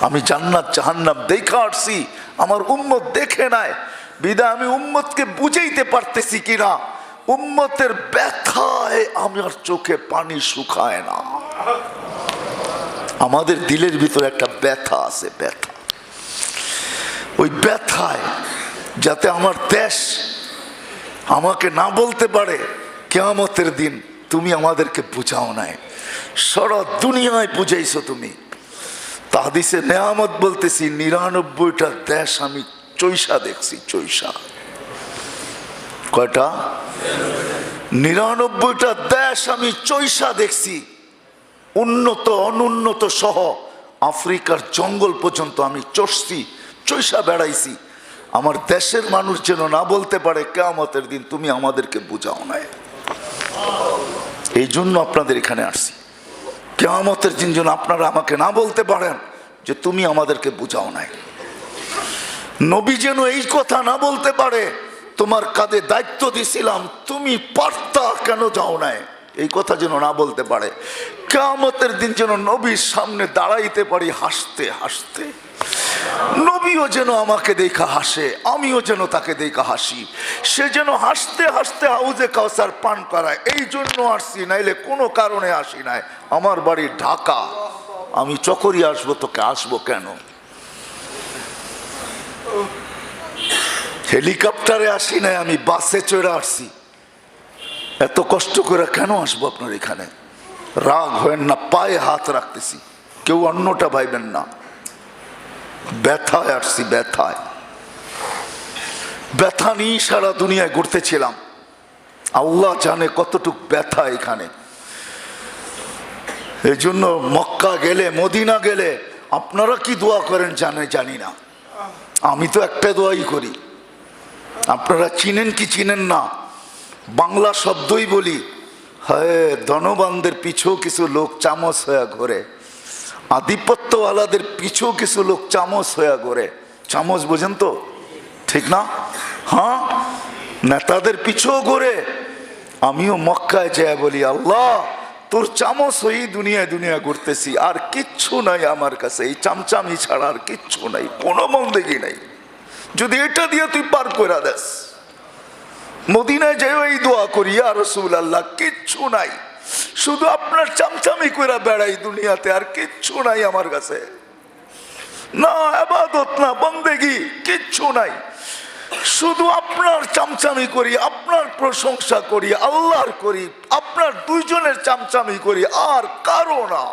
আমি জান্নাত জাহান্নাম দেখা আসছি, আমার উম্মত দেখে নাই, বিদা আমি উম্মতকে বুঝাইতে পারতেছি কিনা, উম্মতের ব্যথায় আমার চোখে পানি শুকায় না। আমাদের দিলের ভিতরে একটা ব্যথা আছে, ব্যথা। ওই ব্যথায় যাতে আমার দেশ আমাকে না বলতে পারে কিয়ামতের দিন তুমি আমাদেরকে বুঝাও নাই, সারা দুনিয়ায় বুঝাইছো তুমি। হাদিসে নেয়ামত বলতেছি 99টা দেশ আমি চৈষা দেখছি, চৈষা। কয়টা? 99টা দেশ আমি চৈষা দেখছি, উন্নত অনুন্নত সহ আফ্রিকার জঙ্গল পর্যন্ত আমি চষছি, চৈষা বেড়াইছি। আমার দেশের মানুষ যেন না বলতে পারে কিয়ামতের দিন তুমি আমাদেরকে বুঝাও নাই। এই জন্য আপনাদের এখানে আসছি, কিয়ামতের দিন যেন আপনারা আমাকে না বলতে পারেন যে তুমি আমাদেরকে বুঝাও নাই। নবী যেন এই কথা না বলতে পারে তোমার কাঁধে দায়িত্ব দিছিলাম তুমি পারতা কেন যাও নাই, এই কথা যেন না বলতে পারে। কিয়ামতের দিন যেন নবীর সামনে দাঁড়াইতে পারি হাসতে হাসতে, নবীও যেন আমাকে দেখা হাসে, আমিও যেন তাকে দেখা হাসি, সে যেন হাসতে হাসতে হাউজে কাউসার পান করায়। এই জন্য আসছি, নাইলে কোনো কারণে আসি নাই। আমার বাড়ি ঢাকা, আমি চকরিয়া আসবো, তোকে আসবো কেন? হেলিকপ্টারে আসি নাই, আমি বাসে চড়ে আসছি। এত কষ্ট করে কেন আসবো আপনার এখানে? রাগ হয়েন না, পায়ে হাত রাখতেছি, কেউ অন্যটা ভাইবেন না। ব্যথায় আসছি, ব্যথায়, ব্যথা নিয়ে সারা দুনিয়ায় ঘুরতেছিলাম। আল্লাহ জানে কতটুক ব্যথা এখানে। এই জন্য মক্কা গেলে, মদিনা গেলে আপনারা কি দোয়া করেন জানি না, আমি তো একটা দোয়াই করি। আপনারা চিনেন কি চিনেন না, বাংলা শব্দই বলি, হায় ধনবানদের পিছু কিছু লোক চামচ হয়ে ঘোরে, আধিপত্যওয়ালাদের পিছু কিছু লোক চামচ হয়ে ঘোরে। চামচ বোঝেন তো, ঠিক না? হ্যাঁ, নেতাদের পিছু ঘোরে। আমিও মক্কায় যায় বলি, আল্লাহ তোর চামচ হয়েই দুনিয়ায় দুনিয়া ঘুরতেছি, আর কিচ্ছু নাই আমার কাছে, এই চামচামি ছাড়া আর কিচ্ছু নাই, কোনো বন্দেগী নাই। যদি এটা দিয়ে তুই পার করে দেস, মদিনায় যেও এই দোয়া করি, ইয়া রাসূলুল্লাহ কিচ্ছু নাই, শুধু আপনার চামচামি করে বেড়াই দুনিয়াতে, আর কিচ্ছু নাই আমার কাছে, না ইবাদত না বন্দেগী, কিচ্ছু নাই, শুধু আপনার চামচামি করি, আপনার প্রশংসা করি, আল্লাহর করি, আপনার দুইজনের চামচামি করি, আর কারো না।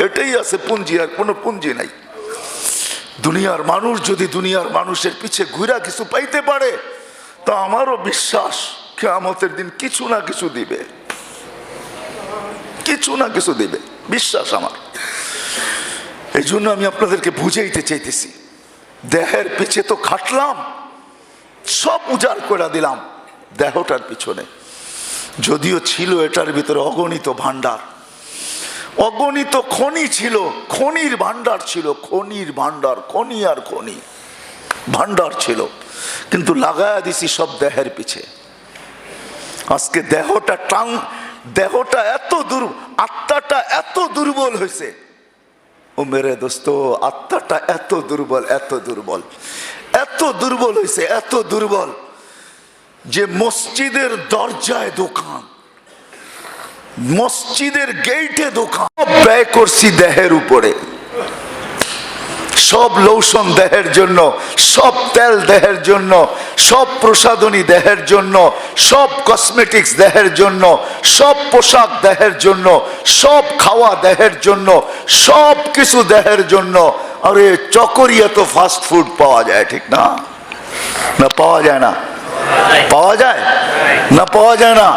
এটাই আছে পুঞ্জি, আর কোনো পুঞ্জি নাই। দুনিয়ার মানুষ যদি দুনিয়ার মানুষের পিছে ঘুরা কিছু পাইতে পারে, তা আমারও বিশ্বাস কিয়ামতের দিন কিছু না কিছু দিবে, কিছু না কিছু দিবে, বিশ্বাস আমার। এই জন্য আমি আপনাদেরকে বুঝাইতে চাইতেছি, দেহের পিছে তো খাটলাম, সব উজাড় করে দিলাম দেহটার পিছনে, যদিও ছিল এটার ভিতরে অগণিত ভান্ডার, অগণিত খনি ছিল, খনির ভান্ডার ছিল, খনির ভান্ডার, খনি আর খনি ভান্ডার ছিল, কিন্তু লাগায়া দিছি সব দেহের পিছে। আজকে দেহটা এত আত্মাটা এত দুর্বল হয়েছে, ও মেরে দোস্ত, আত্মাটা এত দুর্বল, এত দুর্বল, এত দুর্বল হয়েছে, এত দুর্বল যে মসজিদের দরজায় দোকান, মসজিদের গেইটে দোকান, ব্যয় করছি দেহের উপরে, সব লোশন দেহের জন্য, সব তেল দেহের জন্য, সব প্রসাধনী দেহের জন্য, সব কসমেটিক্স দেহের জন্য, সব পোশাক দেহের জন্য, সব খাওয়া দেহের জন্য, সব কিছু দেহের জন্য। আরে চকরিয়া তো ফাস্ট ফুড পাওয়া যায়, ঠিক না? না পাওয়া যায় না? পাওয়া যায় না? পাওয়া যায় না?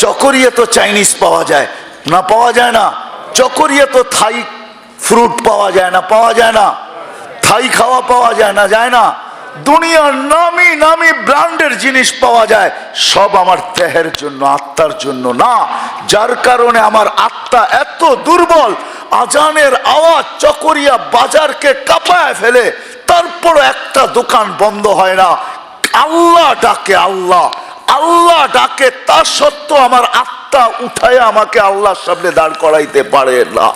চকরিয়া তো চাইনিজ পাওয়া যায় না? পাওয়া যায় না? চকরিয়া তো থাই ফ্রুট পাওয়া যায় না? পাওয়া যায় না? থাই খাওয়া পাওয়া যায় না? যায় না? দুনিয়ার নামি নামি ব্র্যান্ডের জিনিস পাওয়া যায়, সব আমার দেহের জন্য, আত্মার জন্য না। যার কারণে আমার আত্মা এত দুর্বল, আজানের আওয়াজ চকরিয়া বাজারকে কাঁপায় ফেলে, তারপর একটা দোকান বন্ধ হয় না। আল্লাহ ডাকে, আল্লাহ আল্লাহ ডাকে, তা সত্ত্বেও আমার আত্মা উঠায় আমাকে আল্লাহর সামনে দাঁড় করাইতে পারে না।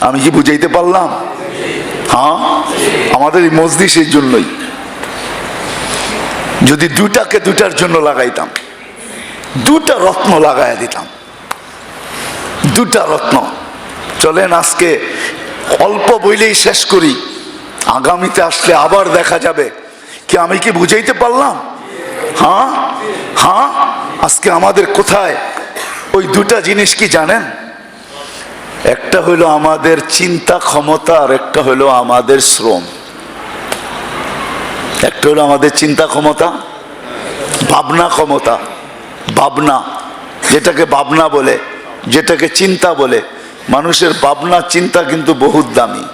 আমি কি বুঝাইতে পারলাম? হ্যাঁ, আমাদের এই মজলিস এই জন্যই। যদি দুটাকে দুটার জন্য লাগাইতাম, দুটা রত্ন লাগাই দিতাম, দুটা রত্ন। চলেন আজকে অল্প বইলেই শেষ করি, আগামীতে আসলে আবার দেখা যাবে। কি আমি কি বুঝাইতে পারলাম? হ্যাঁ হ্যাঁ। আজকে আমাদের কোথায় ওই দুটা জিনিস কি জানেন? একটা হলো আমাদের চিন্তা ক্ষমতা, আর একটা হলো আমাদের শ্রম। একটা হলো আমাদের চিন্তা ক্ষমতা, ভাবনা ক্ষমতা, ভাবনা, যেটাকে ভাবনা বলে, যেটাকে চিন্তা বলে। মানুষের ভাবনা চিন্তা কিন্তু বহুত দামি,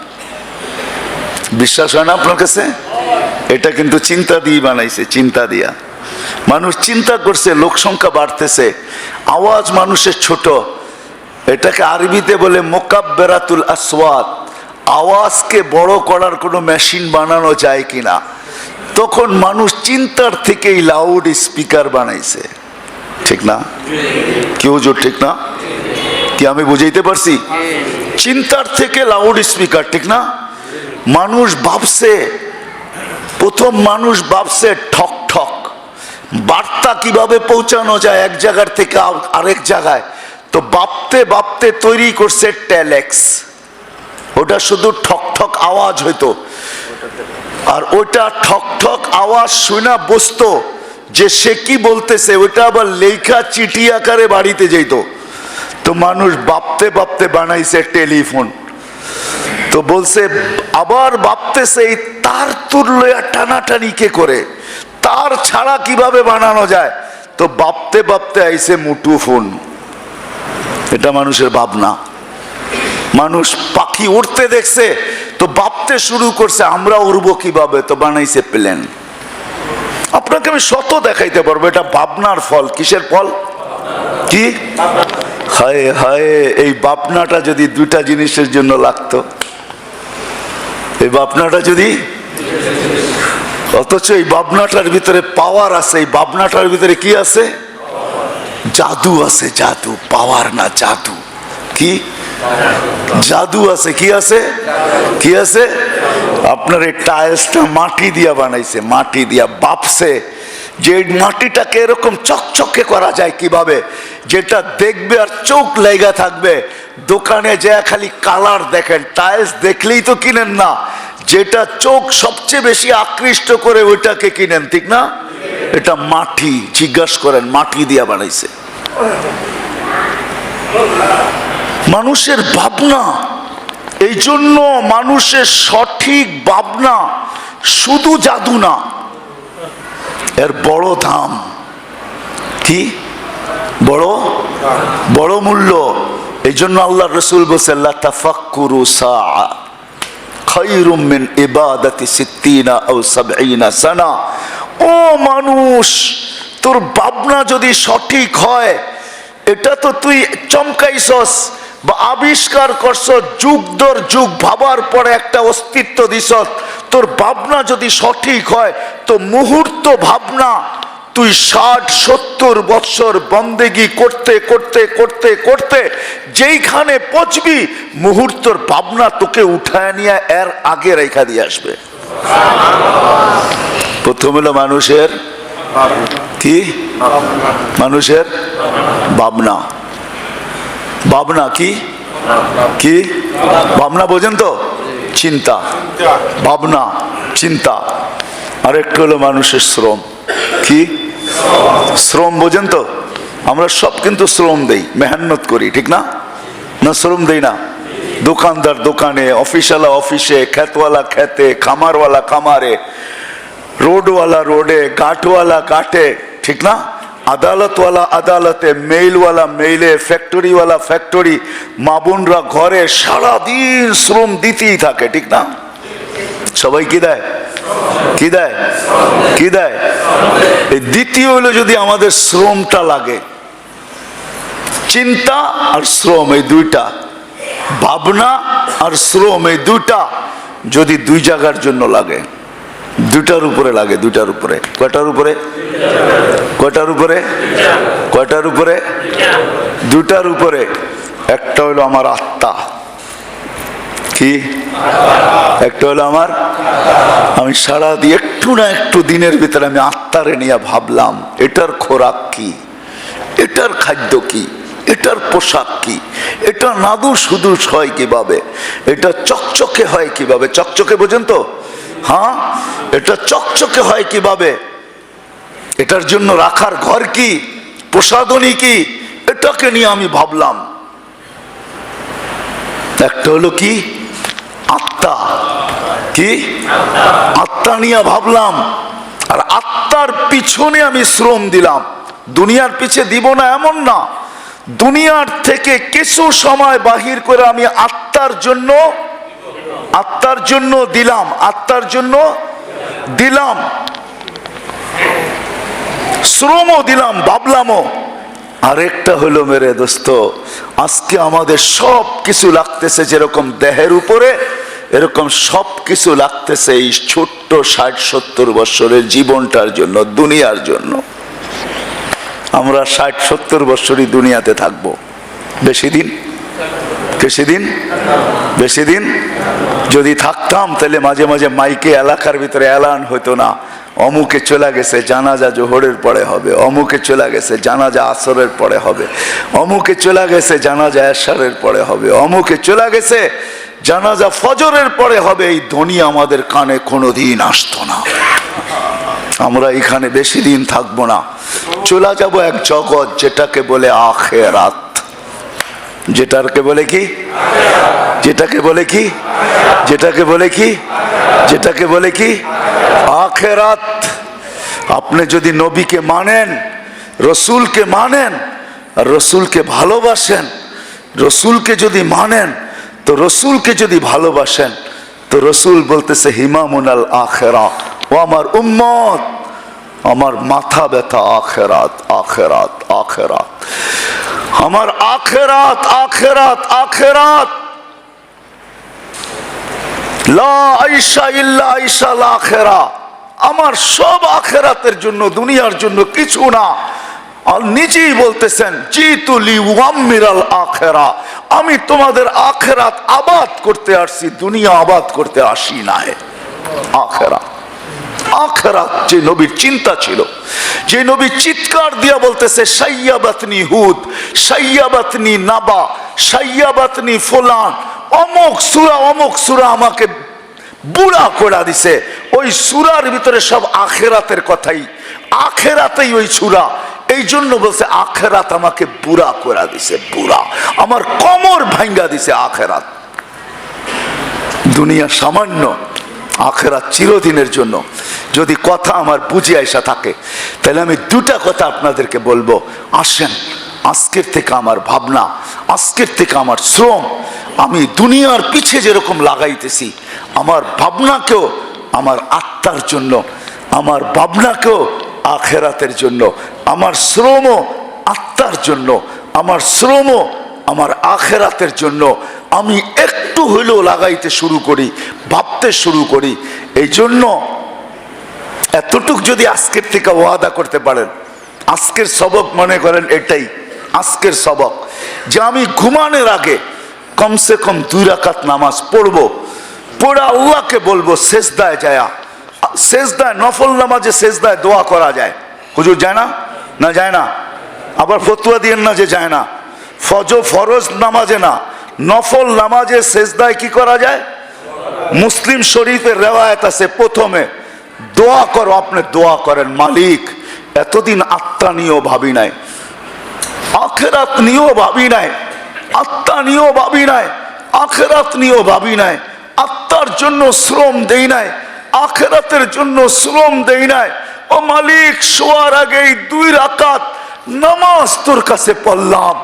বিশ্বাস হয় না আপনার কাছে? এটা কিন্তু চিন্তা দিয়ে বানাইছে, চিন্তা দিয়া মানুষ চিন্তা করছে, লোক সংখ্যা বাড়তেছে, আওয়াজ মানুষের ছোট, এটাকে আরবিতে বলে মোকাব্বেরাতুল আসওয়াত। আওয়াজকে বড় করার কোনো মেশিন বানানো যায় কিনা, তখন মানুষ চিন্তার থেকেই লাউড স্পিকার বানাইছে, ঠিক না? কেউ জোর ঠিক না? কি আমি বুঝাইতে পারছি? চিন্তার থেকে লাউড স্পিকার, ঠিক না? মানুষ ভাবছে, প্রথম মানুষ ভাবছে ঠক ঠক, বার্তা কিভাবে পৌঁছানো যায় এক জায়গার থেকে আরেক জায়গায়, তো ভাবতে ভাবতে তৈরি করছে টেলেক্স। ওটা শুধু ঠক ঠক আওয়াজ হইতো, আর ওটা ঠক ঠক আওয়াজ শুনা বুঝতো যে সে কি বলতেছে, ওটা আবার লেখা চিঠি আকারে বাড়িতে যেত। তো মানুষ ভাবতে ভাবতে বানাইছে টেলিফোন। তো বলছে, আবার ভাবতেছে এই তার তুল্য টানাটানি কে করে, তার ছাড়া কিভাবে বানানো যায়, তো ভাবতে ভাবতে আইছে মুঠোফোন। এটা মানুষের ভাবনা। মানুষ পাখি উড়তে দেখছে, তো ভাবতে শুরু করছে আমরা উড়বো কিভাবে, তো বানাইছে প্লেন। আপনাকে আমি শত দেখাইতে পারবো, এটা ভাবনার ফল। কিসের ফল? কি? হায় হায়, এই ভাবনাটা যদি দুইটা জিনিসের জন্য লাগতো, এই ভাবনাটা যদি, অথচ এই ভাবনাটার ভিতরে পাওয়ার আছে। এই ভাবনাটার ভিতরে কি আছে? জাদু আছে, জাদু, পাওয়ার না, জাদু। কি? জাদু আছে। কি আছে? কি আছে? আপনার এই টাইলসটা মাটি দিয়া বানাইছে, মাটি দিয়া ভাবছে যে মাটিটাকে এরকম চকচকে করা যায় কিভাবে, যেটা দেখবে আর চোখ লেগে থাকবে। দোকানে যায় খালি কালার দেখেন, টাইলস দেখলেই তো কিনেন না, যেটা চোখ সবচেয়ে বেশি আকৃষ্ট করে ওইটাকে কিনেন, ঠিক না? এটা মাটি, জিজ্ঞাসা করেন, মাটি দিয়া বানাইছে। মানুষের ভাবনা, এই জন্য মানুষের সঠিক ভাবনা শুধু জাদু না, এর বড় দাম। কি? বড় বড় মূল্য। এই জন্য আল্লাহ রসুল বলছে, লা তাফাক্কুরু সাআ খায়রুম মিন ইবাদাতি 60 আও 70 সানা। ও মানুষ, তোর ভাবনা যদি সঠিক হয়, এটা তো তুই চমকাইছস বা আবিষ্কার করছ, যুগ দর যুগ ভাবার পরে একটা অস্তিত্ব দিছস। তোর ভাবনা যদি সঠিক হয় তো মুহূর্ত ভাবনা, তুই 60-70 বৎসর বন্দেগি করতে করতে করতে করতে যেইখানে পৌঁছবি, মুহূর্তর ভাবনা তোকে উঠায় নিয়ে এর আগে রেখা দিয়ে আসবে। প্রথম হলো মানুষের কি? মানুষের ভাবনা। ভাবনা কি? কি ভাবনা বোঝেন তো? চিন্তা, ভাবনা, চিন্তা। আরেকটা হলো মানুষের শ্রম। কি? শ্রম বোঝেন তো? আমরা সব কিন্তু শ্রম দেই, মেহনত করি, ঠিক না? না শ্রম দেই না? দোকানদার দোকানে, অফিসওয়ালা অফিসে, খেতওয়ালা খেতে, খামারওয়ালা খামারে, রোডওয়ালা রোডে, ঘাটওয়ালা ঘাটে, ঠিক না? আদালতওয়ালা আদালতে, মেইলওয়ালা মেইলে, ফ্যাক্টরিওয়ালা ফ্যাক্টরি, মা বোনরা ঘরে সারাদিন শ্রম দিতেই থাকে, ঠিক না? সবাই কি দেয়? কি দেয়? কি দেয়? এই দ্বিতীয় হলো, যদি আমাদের শ্রমটা লাগে, চিন্তা আর শ্রম, এই দুইটা, ভাবনা আর শ্রম, এই দুইটা যদি দুই জায়গার জন্য লাগে, দুটার উপরে লাগে, দুটার উপরে। কয়টার উপরে? কয়টার উপরে? কয়টার উপরে? দুটার উপরে। একটা হলো আমার আত্মা। কি? একটা হলো আমার, আমি সারা দিয়ে একটু না একটু দিনের ভিতরে আমি আত্মারে নিয়ে ভাবলাম, এটার খোরাক কি, এটার খাদ্য কি, এটার পোশাক কি, এটা নাদু শুধু হয় কিভাবে, এটা চকচকে হয় কিভাবে। চকচকে বোঝেন তো? হ্যাঁ, এটা চকচকে হয় কিভাবে, এটার জন্য রাখার ঘর কি, প্রসাধনী কি, এটাকে নিয়ে আমি ভাবলাম। একটা হলো কি? আত্মা। কি? আত্মা নিয়ে ভাবলাম, আর আত্মার পিছনে আমি শ্রম দিলাম। দুনিয়ার পিছে দিব না এমন না, দুনিয়ার থেকে কিছু সময় বাহির করে আমি আত্মার জন্য, আত্মার জন্য দিলাম, আত্মার জন্য দিলাম, শ্রমও দিলাম, ভাবলামও। আরেকটা হলো মেরে দোস্ত, আজকে আমাদের সব কিছু লাগতেছে যেরকম দেহের উপরে, এরকম সব কিছু লাগতেছে এই ছোট্ট 60-70 বছরের জীবনটার জন্য, দুনিয়ার জন্য। আমরা 60-70 বছরই দুনিয়াতে থাকবো। বেশি দিন? বেশি দিন? বেশি দিন যদি থাকতাম তাহলে মাঝে মাঝে মাইকে এলাকার ভিতরে এলান হইতো না, অমুকে চলে গেছে, জানাজা জোহরের পরে হবে, অমুকে চলে গেছে, জানাজা আসরের পরে হবে, অমুকে চলে গেছে, জানাজা এশারের পরে হবে, অমুকে চলে গেছে, জানাজা ফজরের পরে হবে। এই ধ্বনি আমাদের কানে কোনোদিন আসতো না। আমরা এখানে বেশি দিন থাকবো না, চলে যাব এক জগৎ যেটাকে বলে আখিরাত। যেটাকে বলে কি? যেটাকে বলে কি? যেটাকে বলে কি? যেটাকে বলে কি? আখিরাত। আপনি যদি নবীকে মানেন, রসুলকে মানেন, আর রসুলকে ভালোবাসেন, রসুলকে যদি মানেন, তো রসুলকে যদি ভালোবাসেন, তো রসুল বলতেছে হিমামুনাল আখিরা, ও আমার উম্মত, আমার মাথা ব্যথা আখেরাত আখেরাত আখেরাত, আমার আখেরাত আখেরাত আখেরাত। লা আইশা ইল্লা আইশাল আখেরা, আমার সব আখেরাতের জন্য, দুনিয়ার জন্য কিছু না। আর নিজেই বলতেছেন জিতু লিউআম্মিরাল আখেরা, আমি তোমাদের আখেরাত আবাদ করতে আসছি, দুনিয়া আবাদ করতে আসি নাই। আখেরাত আখেরাত যে নবীর চিন্তা ছিল, যে নবী চিৎকার দিয়া বলতেছে সাইয়াবাতনি হুদ, সাইয়াবাতনি নাবা, সাইয়াবাতনি ফুলান, অমুক সূরা আমাকে বুড়া করে দিছে। ওই সূরার ভিতরে সব আখেরাতের কথাই, আখেরাতেই ওই সূরা। এই জন্য বলছে আখেরাত আমাকে বুড়া করে দিছে, বুড়া, আমার কোমর ভাঙ্গা দিছে আখেরাত। দুনিয়া সামান্য, আখেরাত চিরদিনের জন্য। যদি কথা আমার বুঝে আইসা থাকে তাহলে আমি দুটা কথা আপনাদেরকে বলবো। আসেন, আজকের থেকে আমার ভাবনা, আজকের থেকে আমার শ্রম, আমি দুনিয়ার পিছে যেরকম লাগাইতেছি, আমার ভাবনাকেও আমার আত্মার জন্য, আমার ভাবনাকেও আখেরাতের জন্য, আমার শ্রমও আত্মার জন্য, আমার শ্রমও আমার আখেরাতের জন্য আমি একটু হইলেও লাগাইতে শুরু করি, ভাবতে শুরু করি। এই জন্য এতটুক যদি আজকের থেকে ওয়াদা করতে পারেন, আজকের সবক মনে করেন এটাই আজকের সবক, যে আমি ঘুমানোর আগে কমসে কম 2 রাকাত নামাজ পড়বো, পড়ে আল্লাহকে বলবো সেজদায় যায়া, সেজদায় নফল নামাজে সেজদায় দোয়া করা যায়। হুজুর যায় না? না যায় না, আবার ফতুয়া দিয়েন না যে যায় না। ফরজ নামাজে না, নফল নামাজে সেজদায় কি করা যায়? মুসলিম শরীফের রেওয়ায়েত আছে, প্রথমে দোয়া করো, আপনি দোয়া করেন মালিক এতদিন আত্মা নিয়েও ভাবি নাই, আখেরাত নিয়েও ভাবি নাই, আত্মা নিয়েও ভাবি নাই, আখেরাত নিয়েও ভাবি নাই, আত্মার জন্য শ্রম দেই নাই, আখেরাতের জন্য শ্রম দেই নাই। ও মালিক, শোয়ার আগে এই 2 রাকাত নামাজ তোর কাছে পড়লাম,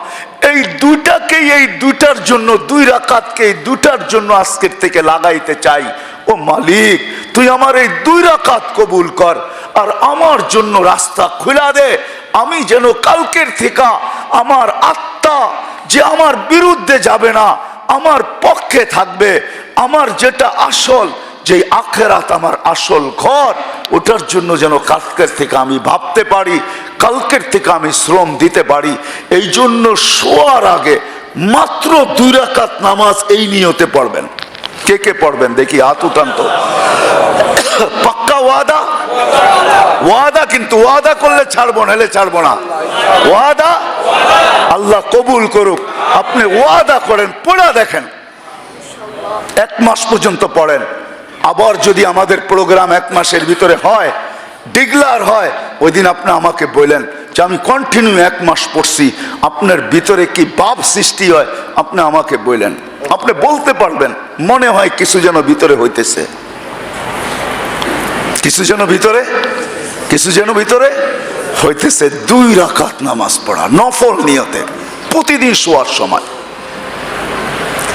এই দুইটাকেই, এই দুইটার জন্য, 2 রাকাতকে এই দুইটার জন্য আজকের থেকে লাগাইতে চাই। ও মালিক, তুই আমার এই 2 রাকাত কবুল কর, আর আমার জন্য রাস্তা খুলে দে। আমি যেন কালকের থেকে আমার আত্মা যে আমার বিরুদ্ধে যাবে না, আমার পক্ষে থাকবে। আমার যেটা আসল, যে আখেরাত আমার আসল ঘর, ওটার জন্য যেন কালকের থেকে আমি ভাবতে পারি, কালকের থেকে আমি শ্রম দিতে পারি। এই জন্য শোয়ার আগে মাত্র 2 রাকাত নামাজ এই নিয়তে পড়বেন। কে কে পড়বেন দেখি, হাত উঠান তো। পাক্কা ওয়াদা? ওয়াদা, কিন্তু ওয়াদা করলে ছাড়বো, নাহলে ছাড়বো না। ওয়াদা? আল্লাহ কবুল করুক। আপনি ওয়াদা করেন, পড়া দেখেন, 1 মাস পর্যন্ত পড়েন। আবার যদি আমাদের প্রোগ্রাম 1 মাসের ভিতরে হয়, ডিগলার হয়, ওই দিন আপনি আমাকে বললেন যে আমি কন্টিনিউ 1 মাস পড়ছি, আপনার ভিতরে কি ভাব সৃষ্টি হয় আপনি আমাকে বললেন। আপনি বলতে পারবেন, মনে হয় কিছু যেন ভিতরে হইতেছে, কিছু যেন ভিতরে হইতেছে। 2 রাকাত নামাজ পড়া নফল নিয়তে প্রতিদিন শোয়ার সময়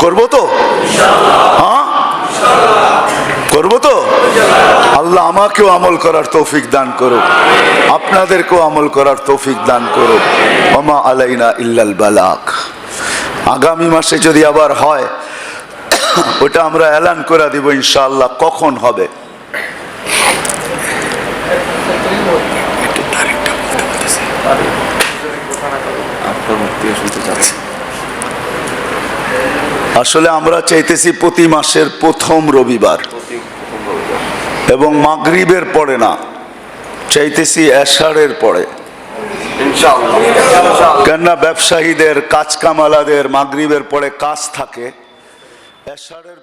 করবো তো? হ্যাঁ করবো তো? আল্লাহ আমাকেও আমল করার তৌফিক দান করুক, আপনাদেরকেও আমল করার তৌফিক দান করুক। ওমা আলাইনা ইল্লাল বালাগ। আগামী মাসে যদি আবার হয়, ওটা আমরা এলান করে দিব ইনশাআল্লাহ, কখন হবে। আসলে আমরা চাইতেছি প্রতি মাসের প্রথম রবিবার, এবং মাগরিবের পরে না, চাইতেছি এশারের পরে। কেননা ব্যবসায়ীদের, কাজ কামালাদের মাগরিবের পরে কাজ থাকে, এশারের